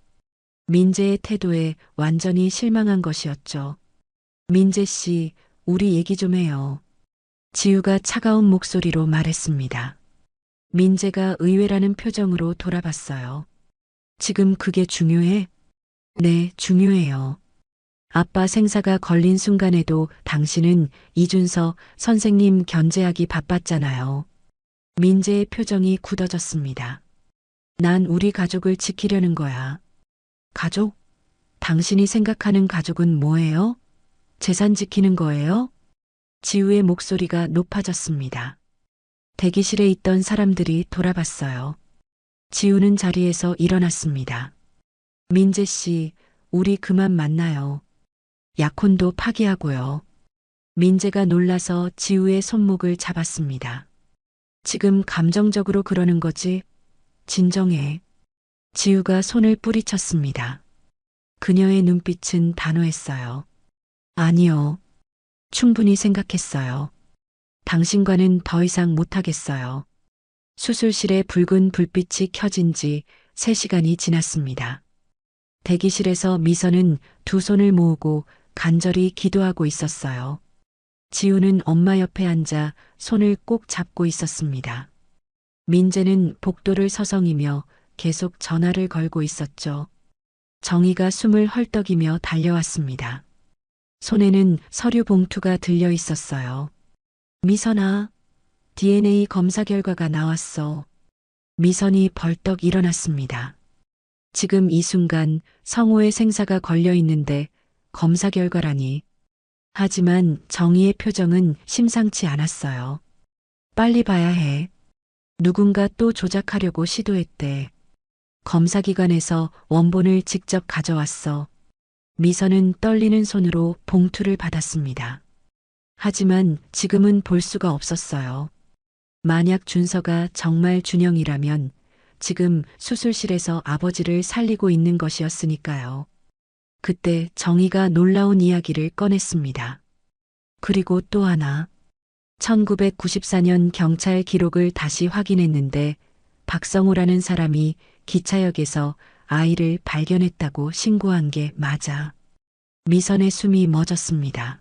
민재의 태도에 완전히 실망한 것이었죠. 민재 씨, 우리 얘기 좀 해요. 지우가 차가운 목소리로 말했습니다. 민재가 의외라는 표정으로 돌아봤어요. 지금 그게 중요해? 네, 중요해요. 아빠 생사가 걸린 순간에도 당신은 이준서 선생님 견제하기 바빴잖아요. 민재의 표정이 굳어졌습니다. 난 우리 가족을 지키려는 거야. 가족? 당신이 생각하는 가족은 뭐예요? 재산 지키는 거예요? 지우의 목소리가 높아졌습니다. 대기실에 있던 사람들이 돌아봤어요. 지우는 자리에서 일어났습니다. 민재 씨, 우리 그만 만나요. 약혼도 파기하고요. 민재가 놀라서 지우의 손목을 잡았습니다. 지금 감정적으로 그러는 거지? 진정해. 지우가 손을 뿌리쳤습니다. 그녀의 눈빛은 단호했어요. 아니요. 충분히 생각했어요. 당신과는 더 이상 못하겠어요. 수술실에 붉은 불빛이 켜진 지 3시간이 지났습니다. 대기실에서 미선은 두 손을 모으고 간절히 기도하고 있었어요. 지우는 엄마 옆에 앉아 손을 꼭 잡고 있었습니다. 민재는 복도를 서성이며 계속 전화를 걸고 있었죠. 정희가 숨을 헐떡이며 달려왔습니다. 손에는 서류 봉투가 들려 있었어요. 미선아, DNA 검사 결과가 나왔어. 미선이 벌떡 일어났습니다. 지금 이 순간 성호의 생사가 걸려 있는데 검사 결과라니. 하지만 정희의 표정은 심상치 않았어요. 빨리 봐야 해. 누군가 또 조작하려고 시도했대. 검사기관에서 원본을 직접 가져왔어. 미선은 떨리는 손으로 봉투를 받았습니다. 하지만 지금은 볼 수가 없었어요. 만약 준서가 정말 준영이라면 지금 수술실에서 아버지를 살리고 있는 것이었으니까요. 그때 정희가 놀라운 이야기를 꺼냈습니다. 그리고 또 하나. 1994년 경찰 기록을 다시 확인했는데 박성호라는 사람이 기차역에서 아이를 발견했다고 신고한 게 맞아. 미선의 숨이 멎었습니다.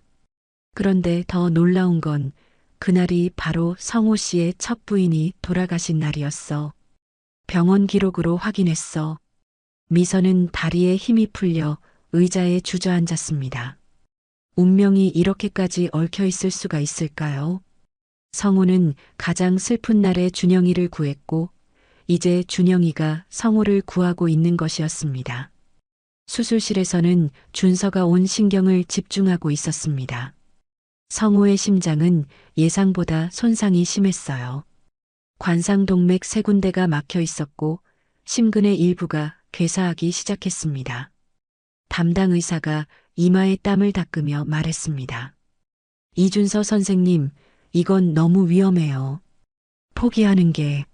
그런데 더 놀라운 건 그날이 바로 성호 씨의 첫 부인이 돌아가신 날이었어. 병원 기록으로 확인했어. 미선은 다리에 힘이 풀려 의자에 주저앉았습니다. 운명이 이렇게까지 얽혀 있을 수가 있을까요? 성호는 가장 슬픈 날에 준영이를 구했고 이제 준영이가 성호를 구하고 있는 것이었습니다. 수술실에서는 준서가 온 신경을 집중하고 있었습니다. 성호의 심장은 예상보다 손상이 심했어요. 관상동맥 3군데가 막혀 있었고 심근의 일부가 괴사하기 시작했습니다. 담당 의사가 이마에 땀을 닦으며 말했습니다. 이준서 선생님, 이건 너무 위험해요. 포기하는 게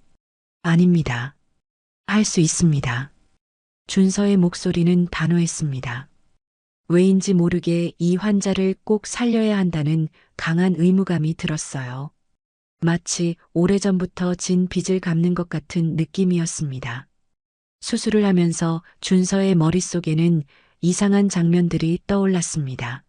아닙니다. 할 수 있습니다. 준서의 목소리는 단호했습니다. 왜인지 모르게 이 환자를 꼭 살려야 한다는 강한 의무감이 들었어요. 마치 오래전부터 진 빚을 갚는 것 같은 느낌이었습니다. 수술을 하면서 준서의 머릿속에는 이상한 장면들이 떠올랐습니다.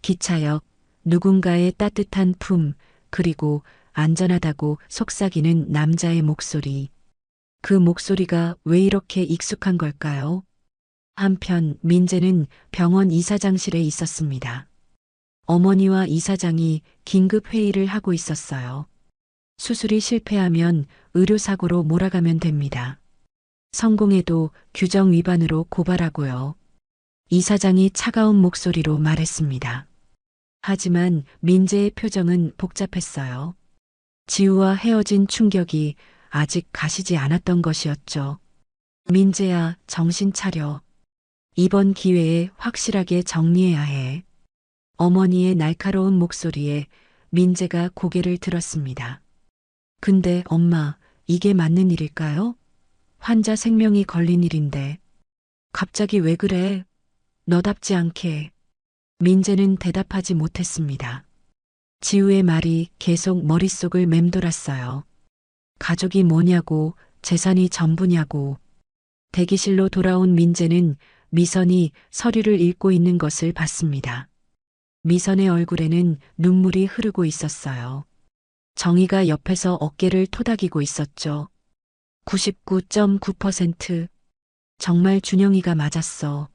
기차역, 누군가의 따뜻한 품, 그리고 안전하다고 속삭이는 남자의 목소리. 그 목소리가 왜 이렇게 익숙한 걸까요? 한편 민재는 병원 이사장실에 있었습니다. 어머니와 이사장이 긴급 회의를 하고 있었어요. 수술이 실패하면 의료사고로 몰아가면 됩니다. 성공해도 규정 위반으로 고발하고요. 이사장이 차가운 목소리로 말했습니다. 하지만 민재의 표정은 복잡했어요. 지우와 헤어진 충격이 아직 가시지 않았던 것이었죠. 민재야, 정신 차려. 이번 기회에 확실하게 정리해야 해. 어머니의 날카로운 목소리에 민재가 고개를 들었습니다. 근데 엄마, 이게 맞는 일일까요? 환자 생명이 걸린 일인데. 갑자기 왜 그래? 너답지 않게. 민재는 대답하지 못했습니다. 지우의 말이 계속 머릿속을 맴돌았어요. 가족이 뭐냐고, 재산이 전부냐고. 대기실로 돌아온 민재는 미선이 서류를 읽고 있는 것을 봤습니다. 미선의 얼굴에는 눈물이 흐르고 있었어요. 정희가 옆에서 어깨를 토닥이고 있었죠. 99.9%. 정말 준영이가 맞았어.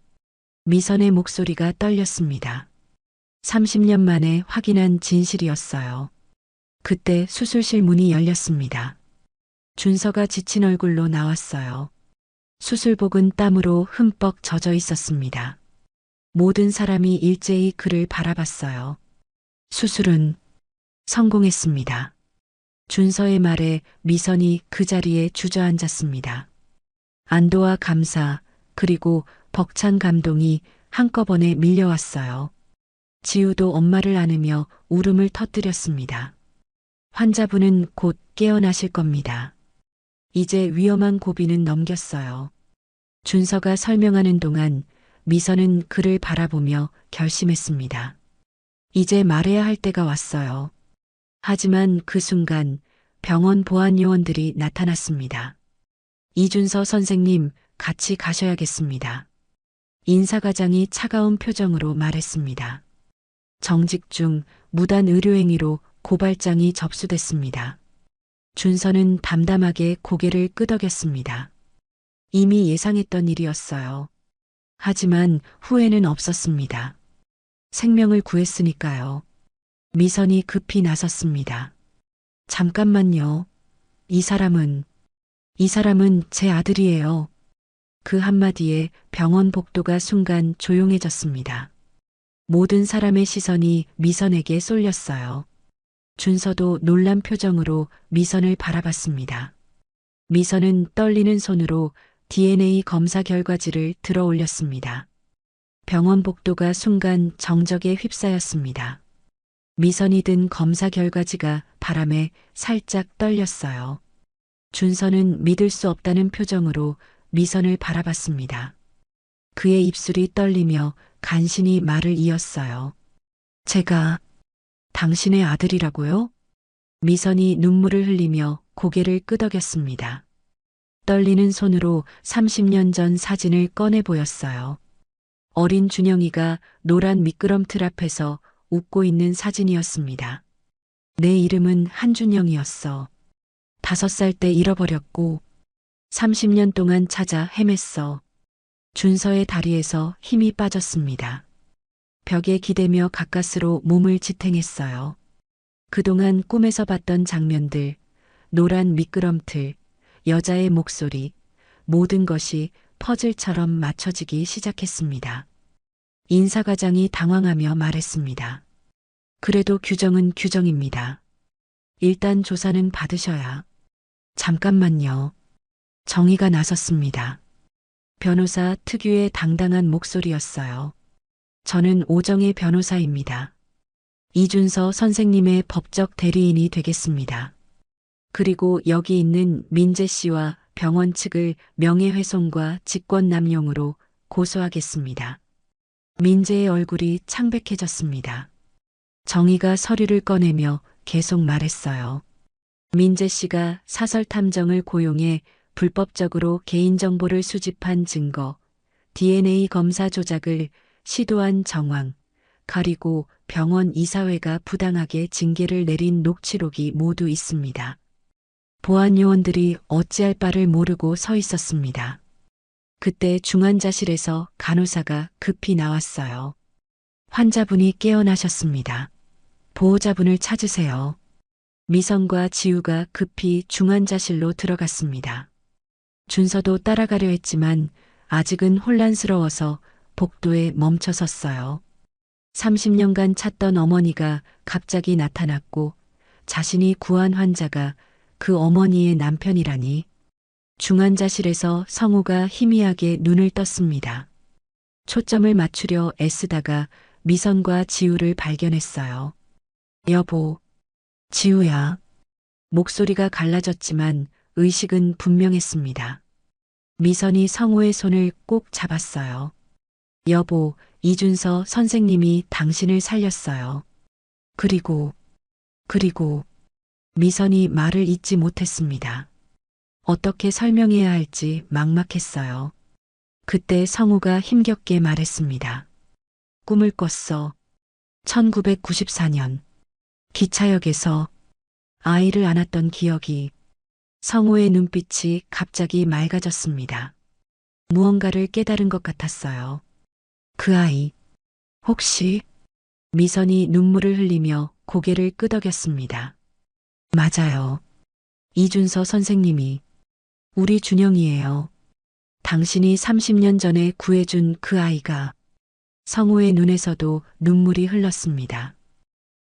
미선의 목소리가 떨렸습니다. 30년 만에 확인한 진실이었어요. 그때 수술실 문이 열렸습니다. 준서가 지친 얼굴로 나왔어요. 수술복은 땀으로 흠뻑 젖어 있었습니다. 모든 사람이 일제히 그를 바라봤어요. 수술은 성공했습니다. 준서의 말에 미선이 그 자리에 주저앉았습니다. 안도와 감사, 그리고 벅찬 감동이 한꺼번에 밀려왔어요. 지우도 엄마를 안으며 울음을 터뜨렸습니다. 환자분은 곧 깨어나실 겁니다. 이제 위험한 고비는 넘겼어요. 준서가 설명하는 동안 미선은 그를 바라보며 결심했습니다. 이제 말해야 할 때가 왔어요. 하지만 그 순간 병원 보안 요원들이 나타났습니다. 이준서 선생님, 같이 가셔야겠습니다. 인사과장이 차가운 표정으로 말했습니다. 정직 중 무단 의료행위로 고발장이 접수됐습니다. 준서는 담담하게 고개를 끄덕였습니다. 이미 예상했던 일이었어요. 하지만 후회는 없었습니다. 생명을 구했으니까요. 미선이 급히 나섰습니다. 잠깐만요. 이 사람은 제 아들이에요. 그 한마디에 병원 복도가 순간 조용해졌습니다. 모든 사람의 시선이 미선에게 쏠렸어요. 준서도 놀란 표정으로 미선을 바라봤습니다. 미선은 떨리는 손으로 DNA 검사 결과지를 들어 올렸습니다. 병원 복도가 순간 정적에 휩싸였습니다. 미선이 든 검사 결과지가 바람에 살짝 떨렸어요. 준서는 믿을 수 없다는 표정으로 미선을 바라봤습니다. 그의 입술이 떨리며 간신히 말을 이었어요. 제가 당신의 아들이라고요? 미선이 눈물을 흘리며 고개를 끄덕였습니다. 떨리는 손으로 30년 전 사진을 꺼내 보였어요. 어린 준영이가 노란 미끄럼틀 앞에서 웃고 있는 사진이었습니다. 내 이름은 한준영이었어. 5살 때 잃어버렸고 30년 동안 찾아 헤맸어. 준서의 다리에서 힘이 빠졌습니다. 벽에 기대며 가까스로 몸을 지탱했어요. 그동안 꿈에서 봤던 장면들, 노란 미끄럼틀, 여자의 목소리, 모든 것이 퍼즐처럼 맞춰지기 시작했습니다. 인사과장이 당황하며 말했습니다. 그래도 규정은 규정입니다. 일단 조사는 받으셔야. 잠깐만요. 정의가 나섰습니다. 변호사 특유의 당당한 목소리였어요. 저는 오정의 변호사입니다. 이준서 선생님의 법적 대리인이 되겠습니다. 그리고 여기 있는 민재 씨와 병원 측을 명예훼손과 직권남용으로 고소하겠습니다. 민재의 얼굴이 창백해졌습니다. 정의가 서류를 꺼내며 계속 말했어요. 민재 씨가 사설 탐정을 고용해 불법적으로 개인정보를 수집한 증거, DNA 검사 조작을 시도한 정황, 그리고 병원 이사회가 부당하게 징계를 내린 녹취록이 모두 있습니다. 보안 요원들이 어찌할 바를 모르고 서 있었습니다. 그때 중환자실에서 간호사가 급히 나왔어요. 환자분이 깨어나셨습니다. 보호자분을 찾으세요. 미선과 지우가 급히 중환자실로 들어갔습니다. 준서도 따라가려 했지만 아직은 혼란스러워서 복도에 멈춰 섰어요. 30년간 찾던 어머니가 갑자기 나타났고 자신이 구한 환자가 그 어머니의 남편이라니. 중환자실에서 성우가 희미하게 눈을 떴습니다. 초점을 맞추려 애쓰다가 미선과 지우를 발견했어요. 여보, 지우야. 목소리가 갈라졌지만 의식은 분명했습니다. 미선이 성우의 손을 꼭 잡았어요. 여보, 이준서 선생님이 당신을 살렸어요. 그리고 미선이 말을 잇지 못했습니다. 어떻게 설명해야 할지 막막했어요. 그때 성우가 힘겹게 말했습니다. 꿈을 꿨어. 1994년 기차역에서 아이를 안았던 기억이. 성우의 눈빛이 갑자기 맑아졌습니다. 무언가를 깨달은 것 같았어요. 그 아이, 혹시? 미선이 눈물을 흘리며 고개를 끄덕였습니다. 맞아요. 이준서 선생님이. 우리 준영이에요. 당신이 30년 전에 구해준 그 아이가. 성우의 눈에서도 눈물이 흘렀습니다.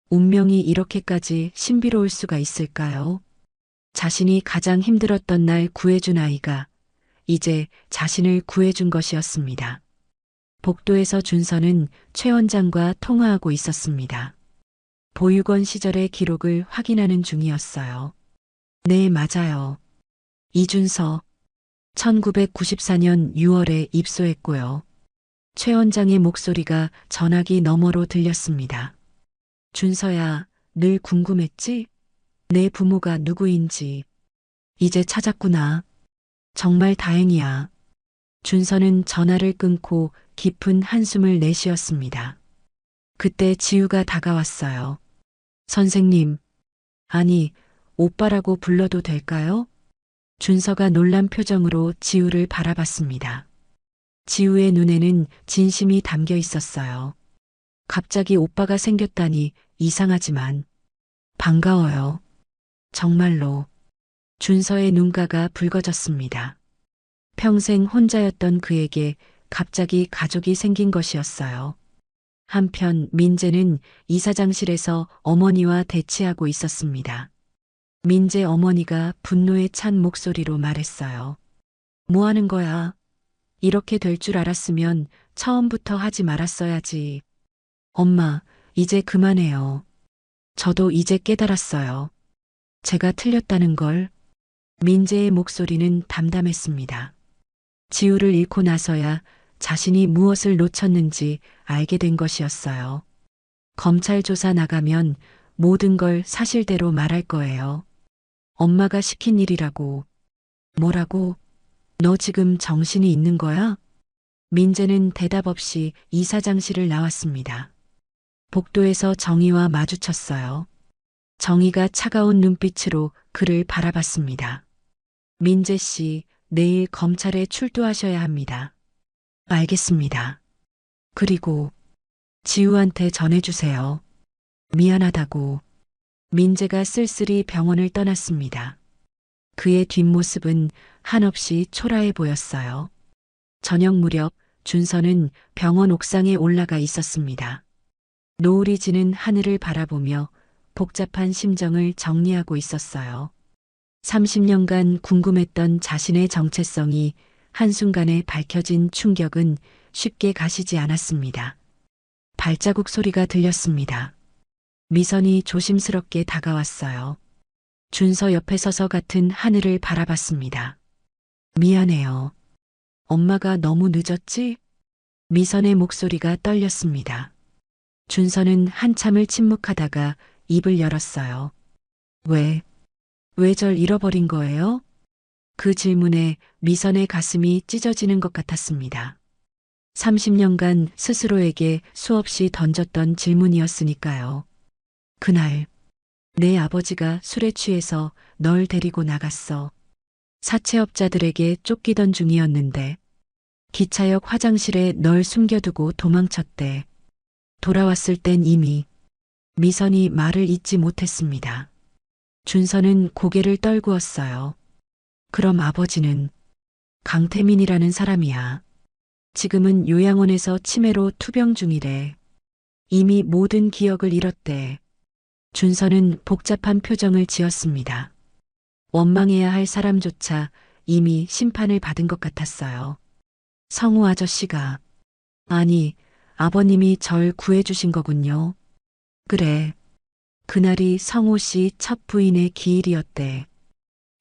운명이 이렇게까지 신비로울 수가 있을까요? 자신이 가장 힘들었던 날 구해준 아이가 이제 자신을 구해준 것이었습니다. 복도에서 준서는 최 원장과 통화하고 있었습니다. 보육원 시절의 기록을 확인하는 중이었어요. 네, 맞아요. 이준서, 1994년 6월에 입소했고요. 최 원장의 목소리가 전화기 너머로 들렸습니다. 준서야, 늘 궁금했지? 내 부모가 누구인지. 이제 찾았구나. 정말 다행이야. 준서는 전화를 끊고 깊은 한숨을 내쉬었습니다. 그때 지우가 다가왔어요. 선생님, 아니, 오빠라고 불러도 될까요? 준서가 놀란 표정으로 지우를 바라봤습니다. 지우의 눈에는 진심이 담겨 있었어요. 갑자기 오빠가 생겼다니 이상하지만 반가워요. 정말로. 준서의 눈가가 붉어졌습니다. 평생 혼자였던 그에게 갑자기 가족이 생긴 것이었어요. 한편 민재는 이사장실에서 어머니와 대치하고 있었습니다. 민재 어머니가 분노에 찬 목소리로 말했어요. 뭐 하는 거야? 이렇게 될 줄 알았으면 처음부터 하지 말았어야지. 엄마, 이제 그만해요. 저도 이제 깨달았어요. 제가 틀렸다는 걸. 민재의 목소리는 담담했습니다. 지우를 잃고 나서야 자신이 무엇을 놓쳤는지 알게 된 것이었어요. 검찰 조사 나가면 모든 걸 사실대로 말할 거예요. 엄마가 시킨 일이라고. 뭐라고? 너 지금 정신이 있는 거야? 민재는 대답 없이 이사장실을 나왔습니다. 복도에서 정희와 마주쳤어요. 정희가 차가운 눈빛으로 그를 바라봤습니다. 민재 씨, 내일 검찰에 출두하셔야 합니다. 알겠습니다. 그리고 지우한테 전해주세요. 미안하다고. 민재가 쓸쓸히 병원을 떠났습니다. 그의 뒷모습은 한없이 초라해 보였어요. 저녁 무렵 준서는 병원 옥상에 올라가 있었습니다. 노을이 지는 하늘을 바라보며 복잡한 심정을 정리하고 있었어요. 30년간 궁금했던 자신의 정체성이 한순간에 밝혀진 충격은 쉽게 가시지 않았습니다. 발자국 소리가 들렸습니다. 미선이 조심스럽게 다가왔어요. 준서 옆에 서서 같은 하늘을 바라봤습니다. 미안해요. 엄마가 너무 늦었지? 미선의 목소리가 떨렸습니다. 준서는 한참을 침묵하다가 입을 열었어요. 왜 절 잃어버린 거예요? 그 질문에 미선의 가슴이 찢어지는 것 같았습니다. 30년간 스스로에게 수없이 던졌던 질문이었으니까요. 그날 내 아버지가 술에 취해서 널 데리고 나갔어. 사채업자들에게 쫓기던 중이었는데 기차역 화장실에 널 숨겨두고 도망쳤대. 돌아왔을 땐 이미. 미선이 말을 잇지 못했습니다. 준서는 고개를 떨구었어요. 그럼 아버지는 강태민이라는 사람이야. 지금은 요양원에서 치매로 투병 중이래. 이미 모든 기억을 잃었대. 준서는 복잡한 표정을 지었습니다. 원망해야 할 사람조차 이미 심판을 받은 것 같았어요. 성우 아저씨가. 아니, 아버님이 절 구해주신 거군요. 그래. 그날이 성호 씨 첫 부인의 기일이었대.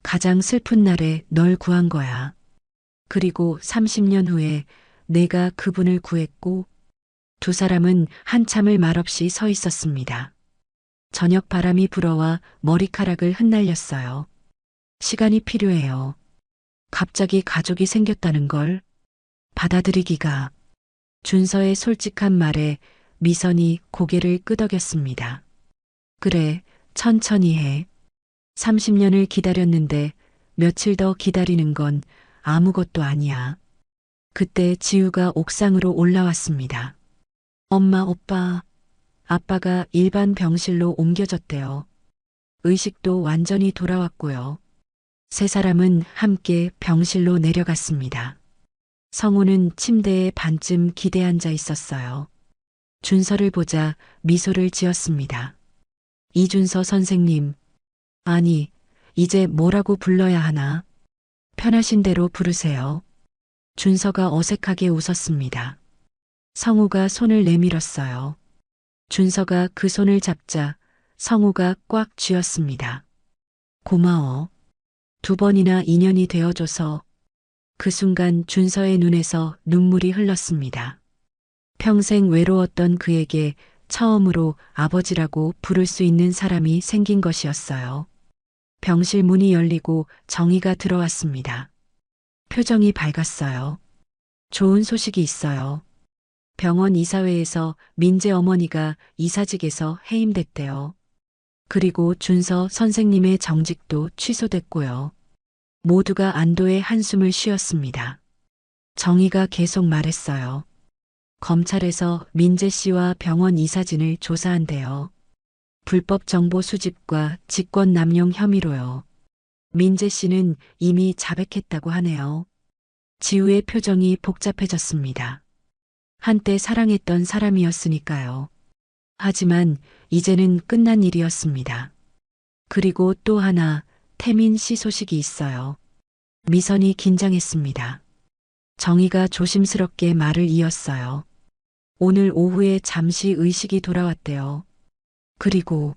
가장 슬픈 날에 널 구한 거야. 그리고 30년 후에 내가 그분을 구했고 두 사람은 한참을 말없이 서 있었습니다. 저녁 바람이 불어와 머리카락을 흩날렸어요. 시간이 필요해요. 갑자기 가족이 생겼다는 걸 받아들이기가. 준서의 솔직한 말에 미선이 고개를 끄덕였습니다. 그래, 천천히 해. 30년을 기다렸는데 며칠 더 기다리는 건 아무것도 아니야. 그때 지우가 옥상으로 올라왔습니다. 엄마, 오빠. 아빠가 일반 병실로 옮겨졌대요. 의식도 완전히 돌아왔고요. 세 사람은 함께 병실로 내려갔습니다. 성우는 침대에 반쯤 기대 앉아 있었어요. 준서를 보자 미소를 지었습니다. 이준서 선생님. 아니, 이제 뭐라고 불러야 하나? 편하신 대로 부르세요. 준서가 어색하게 웃었습니다. 성우가 손을 내밀었어요. 준서가 그 손을 잡자 성우가 꽉 쥐었습니다. 고마워. 2번이나 인연이 되어줘서. 그 순간 준서의 눈에서 눈물이 흘렀습니다. 평생 외로웠던 그에게 처음으로 아버지라고 부를 수 있는 사람이 생긴 것이었어요. 병실 문이 열리고 정희가 들어왔습니다. 표정이 밝았어요. 좋은 소식이 있어요. 병원 이사회에서 민재 어머니가 이사직에서 해임됐대요. 그리고 준서 선생님의 정직도 취소됐고요. 모두가 안도의 한숨을 쉬었습니다. 정희가 계속 말했어요. 검찰에서 민재 씨와 병원 이사진을 조사한대요. 불법 정보 수집과 직권 남용 혐의로요. 민재 씨는 이미 자백했다고 하네요. 지우의 표정이 복잡해졌습니다. 한때 사랑했던 사람이었으니까요. 하지만 이제는 끝난 일이었습니다. 그리고 또 하나 태민 씨 소식이 있어요. 미선이 긴장했습니다. 정희가 조심스럽게 말을 이었어요. 오늘 오후에 잠시 의식이 돌아왔대요. 그리고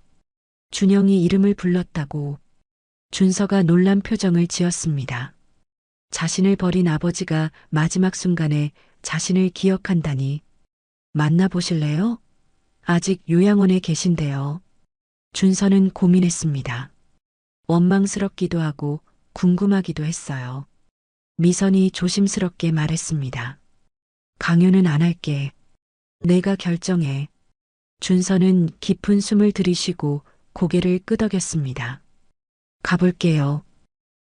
준영이 이름을 불렀다고. 준서가 놀란 표정을 지었습니다. 자신을 버린 아버지가 마지막 순간에 자신을 기억한다니. 만나보실래요? 아직 요양원에 계신데요. 준서는 고민했습니다. 원망스럽기도 하고 궁금하기도 했어요. 미선이 조심스럽게 말했습니다. 강요는 안 할게. 내가 결정해. 준서는 깊은 숨을 들이쉬고 고개를 끄덕였습니다. 가볼게요.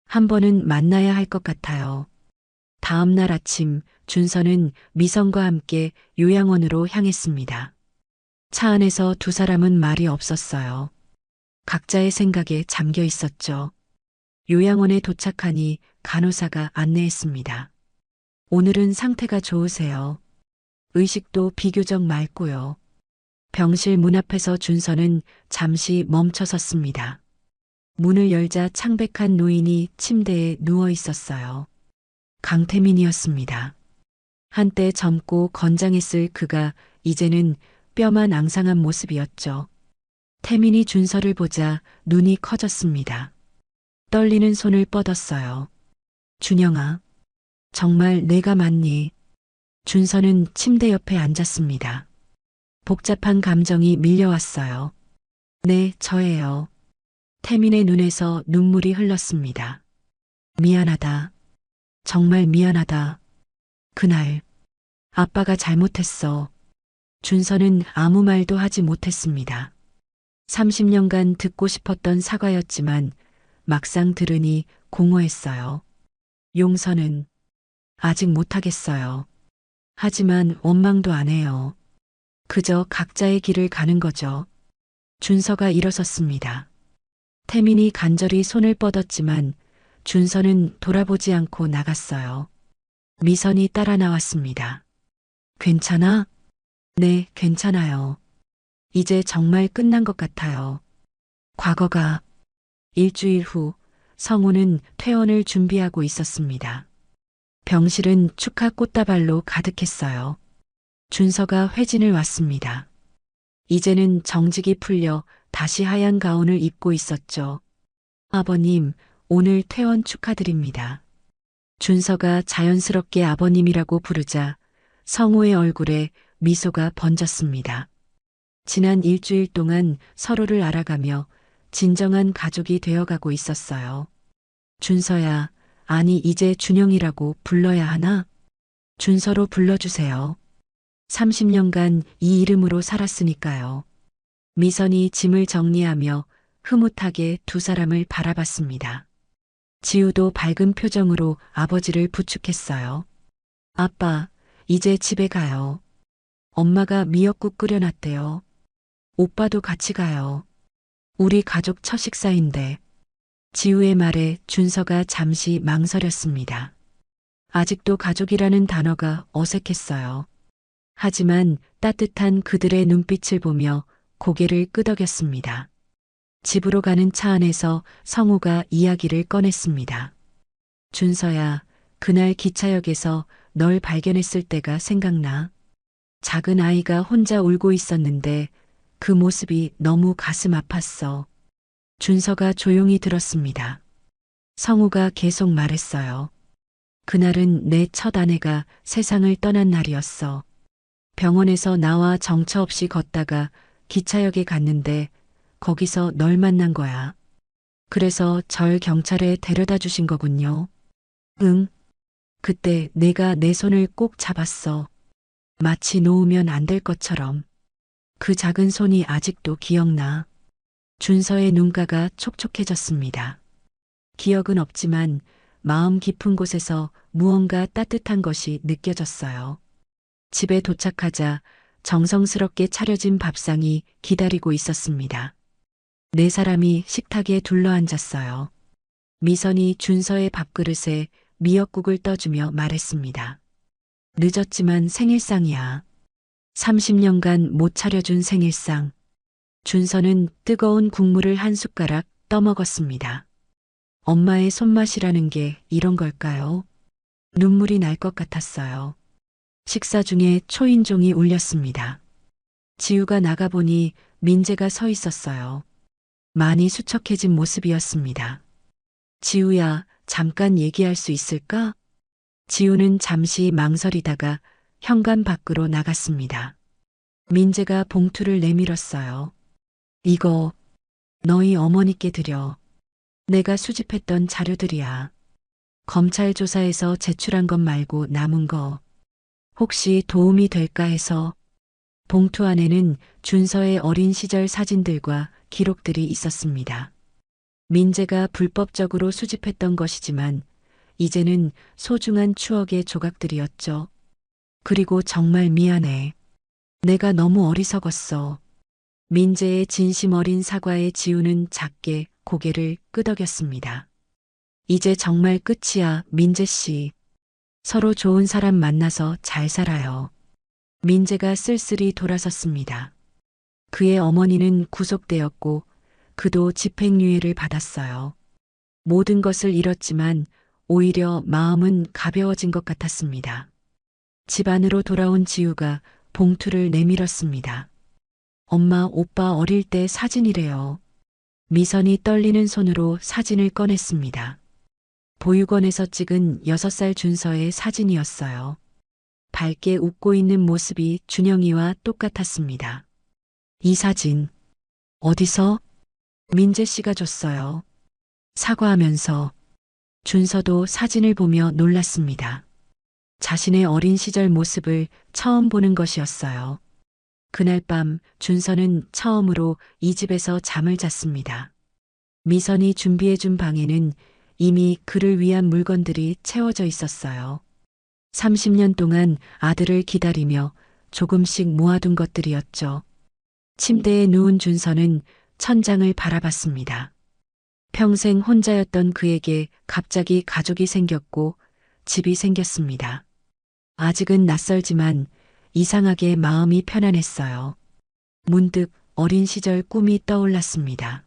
한 번은 만나야 할 것 같아요. 다음 날 아침 준서는 미선과 함께 요양원으로 향했습니다. 차 안에서 두 사람은 말이 없었어요. 각자의 생각에 잠겨 있었죠. 요양원에 도착하니 간호사가 안내했습니다. 오늘은 상태가 좋으세요. 의식도 비교적 맑고요. 병실 문 앞에서 준서는 잠시 멈춰 섰습니다. 문을 열자 창백한 노인이 침대에 누워 있었어요. 강태민이었습니다. 한때 젊고 건장했을 그가 이제는 뼈만 앙상한 모습이었죠. 태민이 준서를 보자 눈이 커졌습니다. 떨리는 손을 뻗었어요. 준영아, 정말 내가 맞니? 준서는 침대 옆에 앉았습니다. 복잡한 감정이 밀려왔어요. 네, 저예요. 태민의 눈에서 눈물이 흘렀습니다. 미안하다. 정말 미안하다. 그날 아빠가 잘못했어. 준서는 아무 말도 하지 못했습니다. 30년간 듣고 싶었던 사과였지만 막상 들으니 공허했어요. 용서는 아직 못하겠어요. 하지만 원망도 안 해요. 그저 각자의 길을 가는 거죠. 준서가 일어섰습니다. 태민이 간절히 손을 뻗었지만 준서는 돌아보지 않고 나갔어요. 미선이 따라 나왔습니다. 괜찮아? 네, 괜찮아요. 이제 정말 끝난 것 같아요. 과거가. 일주일 후 성우는 퇴원을 준비하고 있었습니다. 병실은 축하 꽃다발로 가득했어요. 준서가 회진을 왔습니다. 이제는 정직이 풀려 다시 하얀 가운을 입고 있었죠. 아버님, 오늘 퇴원 축하드립니다. 준서가 자연스럽게 아버님이라고 부르자 성우의 얼굴에 미소가 번졌습니다. 지난 일주일 동안 서로를 알아가며 진정한 가족이 되어가고 있었어요. 준서야, 아니 이제 준영이라고 불러야 하나? 준서로 불러주세요. 30년간 이 이름으로 살았으니까요. 미선이 짐을 정리하며 흐뭇하게 두 사람을 바라봤습니다. 지우도 밝은 표정으로 아버지를 부축했어요. 아빠, 이제 집에 가요. 엄마가 미역국 끓여놨대요. 오빠도 같이 가요. 우리 가족 첫 식사인데. 지우의 말에 준서가 잠시 망설였습니다. 아직도 가족이라는 단어가 어색했어요. 하지만 따뜻한 그들의 눈빛을 보며 고개를 끄덕였습니다. 집으로 가는 차 안에서 성우가 이야기를 꺼냈습니다. 준서야, 그날 기차역에서 널 발견했을 때가 생각나. 작은 아이가 혼자 울고 있었는데 그 모습이 너무 가슴 아팠어. 준서가 조용히 들었습니다. 성우가 계속 말했어요. 그날은 내 첫 아내가 세상을 떠난 날이었어. 병원에서 나와 정처 없이 걷다가 기차역에 갔는데 거기서 널 만난 거야. 그래서 절 경찰에 데려다 주신 거군요. 응. 그때 내가 내 손을 꼭 잡았어. 마치 놓으면 안 될 것처럼. 그 작은 손이 아직도 기억나. 준서의 눈가가 촉촉해졌습니다. 기억은 없지만 마음 깊은 곳에서 무언가 따뜻한 것이 느껴졌어요. 집에 도착하자 정성스럽게 차려진 밥상이 기다리고 있었습니다. 네 사람이 식탁에 둘러앉았어요. 미선이 준서의 밥그릇에 미역국을 떠주며 말했습니다. 늦었지만 생일상이야. 30년간 못 차려준 생일상. 준서는 뜨거운 국물을 한 숟가락 떠먹었습니다. 엄마의 손맛이라는 게 이런 걸까요? 눈물이 날 것 같았어요. 식사 중에 초인종이 울렸습니다. 지우가 나가보니 민재가 서 있었어요. 많이 수척해진 모습이었습니다. 지우야, 잠깐 얘기할 수 있을까? 지우는 잠시 망설이다가 현관 밖으로 나갔습니다. 민재가 봉투를 내밀었어요. 이거 너희 어머니께 드려. 내가 수집했던 자료들이야. 검찰 조사에서 제출한 것 말고 남은 거 혹시 도움이 될까 해서. 봉투 안에는 준서의 어린 시절 사진들과 기록들이 있었습니다. 민재가 불법적으로 수집했던 것이지만 이제는 소중한 추억의 조각들이었죠. 그리고 정말 미안해. 내가 너무 어리석었어. 민재의 진심 어린 사과에 지우는 작게 고개를 끄덕였습니다. 이제 정말 끝이야, 민재 씨. 서로 좋은 사람 만나서 잘 살아요. 민재가 쓸쓸히 돌아섰습니다. 그의 어머니는 구속되었고 그도 집행유예를 받았어요. 모든 것을 잃었지만 오히려 마음은 가벼워진 것 같았습니다. 집 안으로 돌아온 지우가 봉투를 내밀었습니다. 엄마, 오빠 어릴 때 사진이래요. 미선이 떨리는 손으로 사진을 꺼냈습니다. 보육원에서 찍은 6살 준서의 사진이었어요. 밝게 웃고 있는 모습이 준영이와 똑같았습니다. 이 사진, 어디서? 민재 씨가 줬어요. 사과하면서. 준서도 사진을 보며 놀랐습니다. 자신의 어린 시절 모습을 처음 보는 것이었어요. 그날 밤 준서는 처음으로 이 집에서 잠을 잤습니다. 미선이 준비해준 방에는 이미 그를 위한 물건들이 채워져 있었어요. 30년 동안 아들을 기다리며 조금씩 모아둔 것들이었죠. 침대에 누운 준서는 천장을 바라봤습니다. 평생 혼자였던 그에게 갑자기 가족이 생겼고 집이 생겼습니다. 아직은 낯설지만 이상하게 마음이 편안했어요. 문득 어린 시절 꿈이 떠올랐습니다.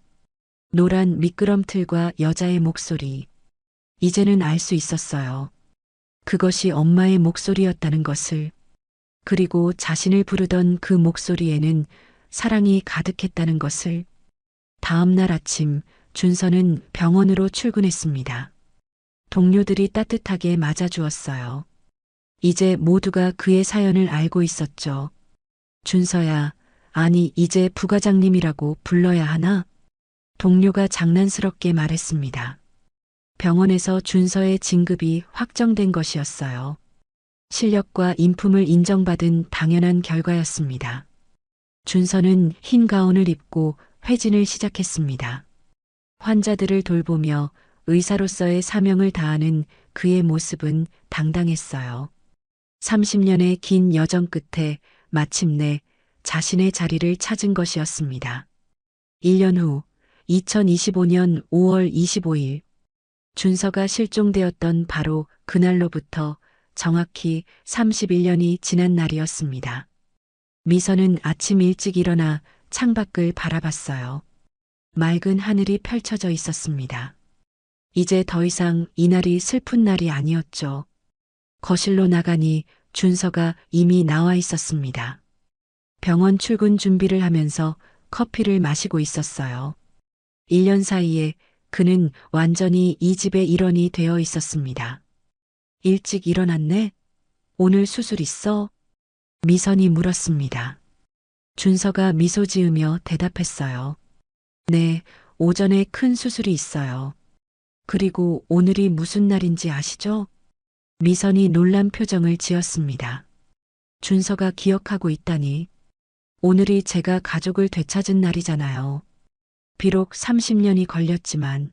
노란 미끄럼틀과 여자의 목소리. 이제는 알 수 있었어요. 그것이 엄마의 목소리였다는 것을. 그리고 자신을 부르던 그 목소리에는 사랑이 가득했다는 것을. 다음 날 아침 준서는 병원으로 출근했습니다. 동료들이 따뜻하게 맞아주었어요. 이제 모두가 그의 사연을 알고 있었죠. 준서야, 아니 이제 부과장님이라고 불러야 하나? 동료가 장난스럽게 말했습니다. 병원에서 준서의 진급이 확정된 것이었어요. 실력과 인품을 인정받은 당연한 결과였습니다. 준서는 흰 가운을 입고 회진을 시작했습니다. 환자들을 돌보며 의사로서의 사명을 다하는 그의 모습은 당당했어요. 30년의 긴 여정 끝에 마침내 자신의 자리를 찾은 것이었습니다. 1년 후 2025년 5월 25일 준서가 실종되었던 바로 그날로부터 정확히 31년이 지난 날이었습니다. 미선은 아침 일찍 일어나 창밖을 바라봤어요. 맑은 하늘이 펼쳐져 있었습니다. 이제 더 이상 이날이 슬픈 날이 아니었죠. 거실로 나가니 준서가 이미 나와 있었습니다. 병원 출근 준비를 하면서 커피를 마시고 있었어요. 1년 사이에 그는 완전히 이 집의 일원이 되어 있었습니다. 일찍 일어났네? 오늘 수술 있어? 미선이 물었습니다. 준서가 미소 지으며 대답했어요. 네, 오전에 큰 수술이 있어요. 그리고 오늘이 무슨 날인지 아시죠? 미선이 놀란 표정을 지었습니다. 준서가 기억하고 있다니. 오늘이 제가 가족을 되찾은 날이잖아요. 비록 30년이 걸렸지만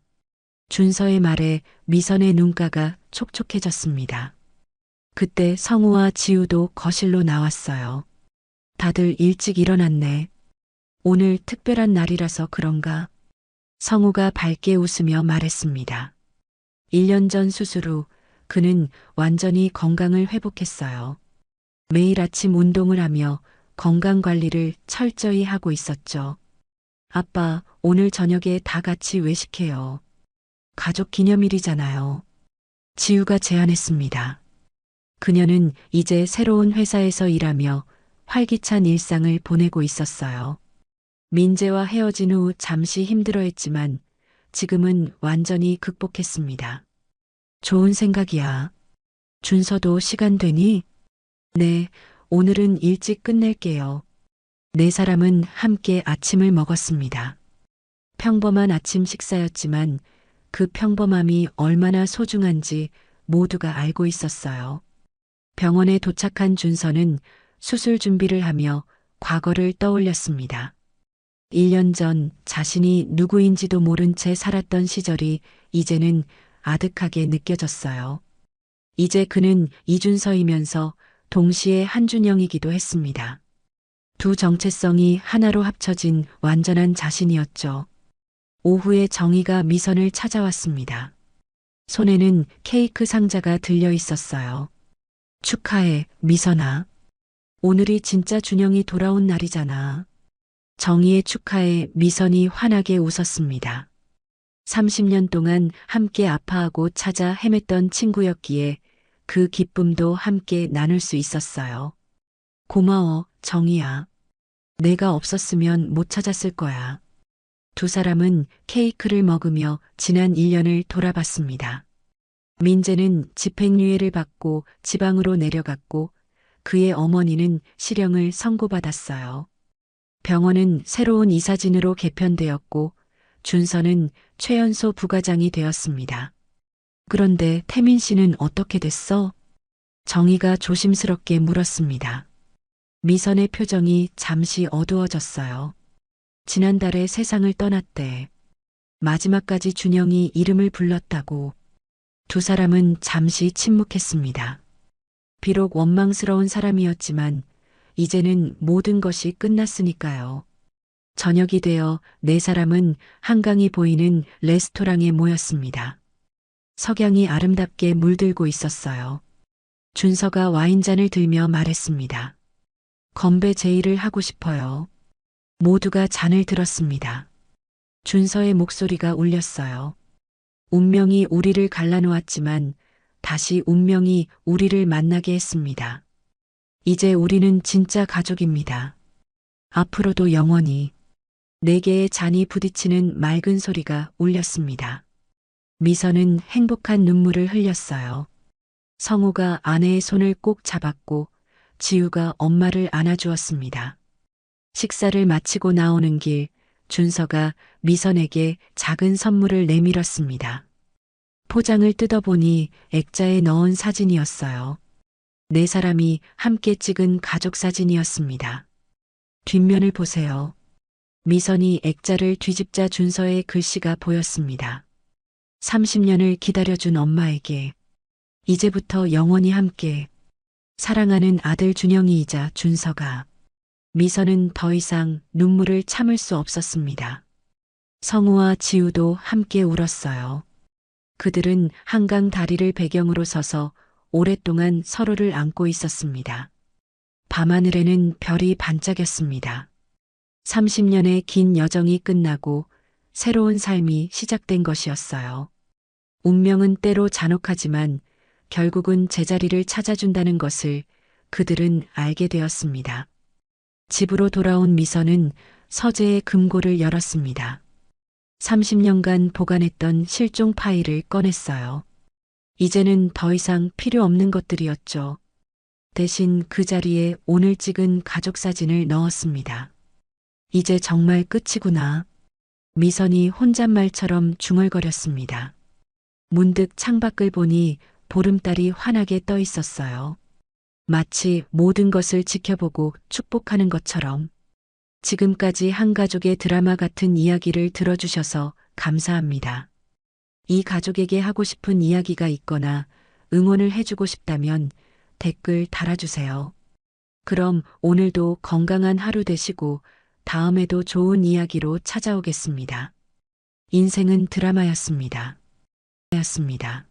준서의 말에 미선의 눈가가 촉촉해졌습니다. 그때 성우와 지우도 거실로 나왔어요. 다들 일찍 일어났네. 오늘 특별한 날이라서 그런가? 성우가 밝게 웃으며 말했습니다. 1년 전 수술 후 그는 완전히 건강을 회복했어요. 매일 아침 운동을 하며 건강 관리를 철저히 하고 있었죠. 아빠, 오늘 저녁에 다 같이 외식해요. 가족 기념일이잖아요. 지우가 제안했습니다. 그녀는 이제 새로운 회사에서 일하며 활기찬 일상을 보내고 있었어요. 민재와 헤어진 후 잠시 힘들어했지만 지금은 완전히 극복했습니다. 좋은 생각이야. 준서도 시간 되니? 네, 오늘은 일찍 끝낼게요. 네 사람은 함께 아침을 먹었습니다. 평범한 아침 식사였지만 그 평범함이 얼마나 소중한지 모두가 알고 있었어요. 병원에 도착한 준서는 수술 준비를 하며 과거를 떠올렸습니다. 1년 전 자신이 누구인지도 모른 채 살았던 시절이 이제는 아득하게 느껴졌어요. 이제 그는 이준서이면서 동시에 한준영이기도 했습니다. 두 정체성이 하나로 합쳐진 완전한 자신이었죠. 오후에 정희가 미선을 찾아왔습니다. 손에는 케이크 상자가 들려 있었어요. 축하해, 미선아. 오늘이 진짜 준영이 돌아온 날이잖아. 정희의 축하에 미선이 환하게 웃었습니다. 30년 동안 함께 아파하고 찾아 헤맸던 친구였기에 그 기쁨도 함께 나눌 수 있었어요. 고마워, 정희야. 내가 없었으면 못 찾았을 거야. 두 사람은 케이크를 먹으며 지난 1년을 돌아봤습니다. 민재는 집행유예를 받고 지방으로 내려갔고 그의 어머니는 실형을 선고받았어요. 병원은 새로운 이사진으로 개편되었고 준서는 최연소 부과장이 되었습니다. 그런데 태민 씨는 어떻게 됐어? 정희가 조심스럽게 물었습니다. 미선의 표정이 잠시 어두워졌어요. 지난달에 세상을 떠났대. 마지막까지 준영이 이름을 불렀다고. 두 사람은 잠시 침묵했습니다. 비록 원망스러운 사람이었지만 이제는 모든 것이 끝났으니까요. 저녁이 되어 네 사람은 한강이 보이는 레스토랑에 모였습니다. 석양이 아름답게 물들고 있었어요. 준서가 와인잔을 들며 말했습니다. 건배 제의를 하고 싶어요. 모두가 잔을 들었습니다. 준서의 목소리가 울렸어요. 운명이 우리를 갈라놓았지만 다시 운명이 우리를 만나게 했습니다. 이제 우리는 진짜 가족입니다. 앞으로도 영원히. 네 개의 잔이 부딪히는 맑은 소리가 울렸습니다. 미선은 행복한 눈물을 흘렸어요. 성우가 아내의 손을 꼭 잡았고 지우가 엄마를 안아주었습니다. 식사를 마치고 나오는 길 준서가 미선에게 작은 선물을 내밀었습니다. 포장을 뜯어보니 액자에 넣은 사진이었어요. 네 사람이 함께 찍은 가족 사진이었습니다. 뒷면을 보세요. 미선이 액자를 뒤집자 준서의 글씨가 보였습니다. 30년을 기다려준 엄마에게 이제부터 영원히 함께 사랑하는 아들 준영이이자 준서가. 미선은 더 이상 눈물을 참을 수 없었습니다. 성우와 지우도 함께 울었어요. 그들은 한강 다리를 배경으로 서서 오랫동안 서로를 안고 있었습니다. 밤하늘에는 별이 반짝였습니다. 30년의 긴 여정이 끝나고 새로운 삶이 시작된 것이었어요. 운명은 때로 잔혹하지만 결국은 제자리를 찾아준다는 것을 그들은 알게 되었습니다. 집으로 돌아온 미선은 서재의 금고를 열었습니다. 30년간 보관했던 실종 파일을 꺼냈어요. 이제는 더 이상 필요 없는 것들이었죠. 대신 그 자리에 오늘 찍은 가족 사진을 넣었습니다. 이제 정말 끝이구나. 미선이 혼잣말처럼 중얼거렸습니다. 문득 창밖을 보니 보름달이 환하게 떠 있었어요. 마치 모든 것을 지켜보고 축복하는 것처럼. 지금까지 한 가족의 드라마 같은 이야기를 들어주셔서 감사합니다. 이 가족에게 하고 싶은 이야기가 있거나 응원을 해주고 싶다면 댓글 달아주세요. 그럼 오늘도 건강한 하루 되시고 다음에도 좋은 이야기로 찾아오겠습니다. 인생은 드라마였습니다. 였습니다.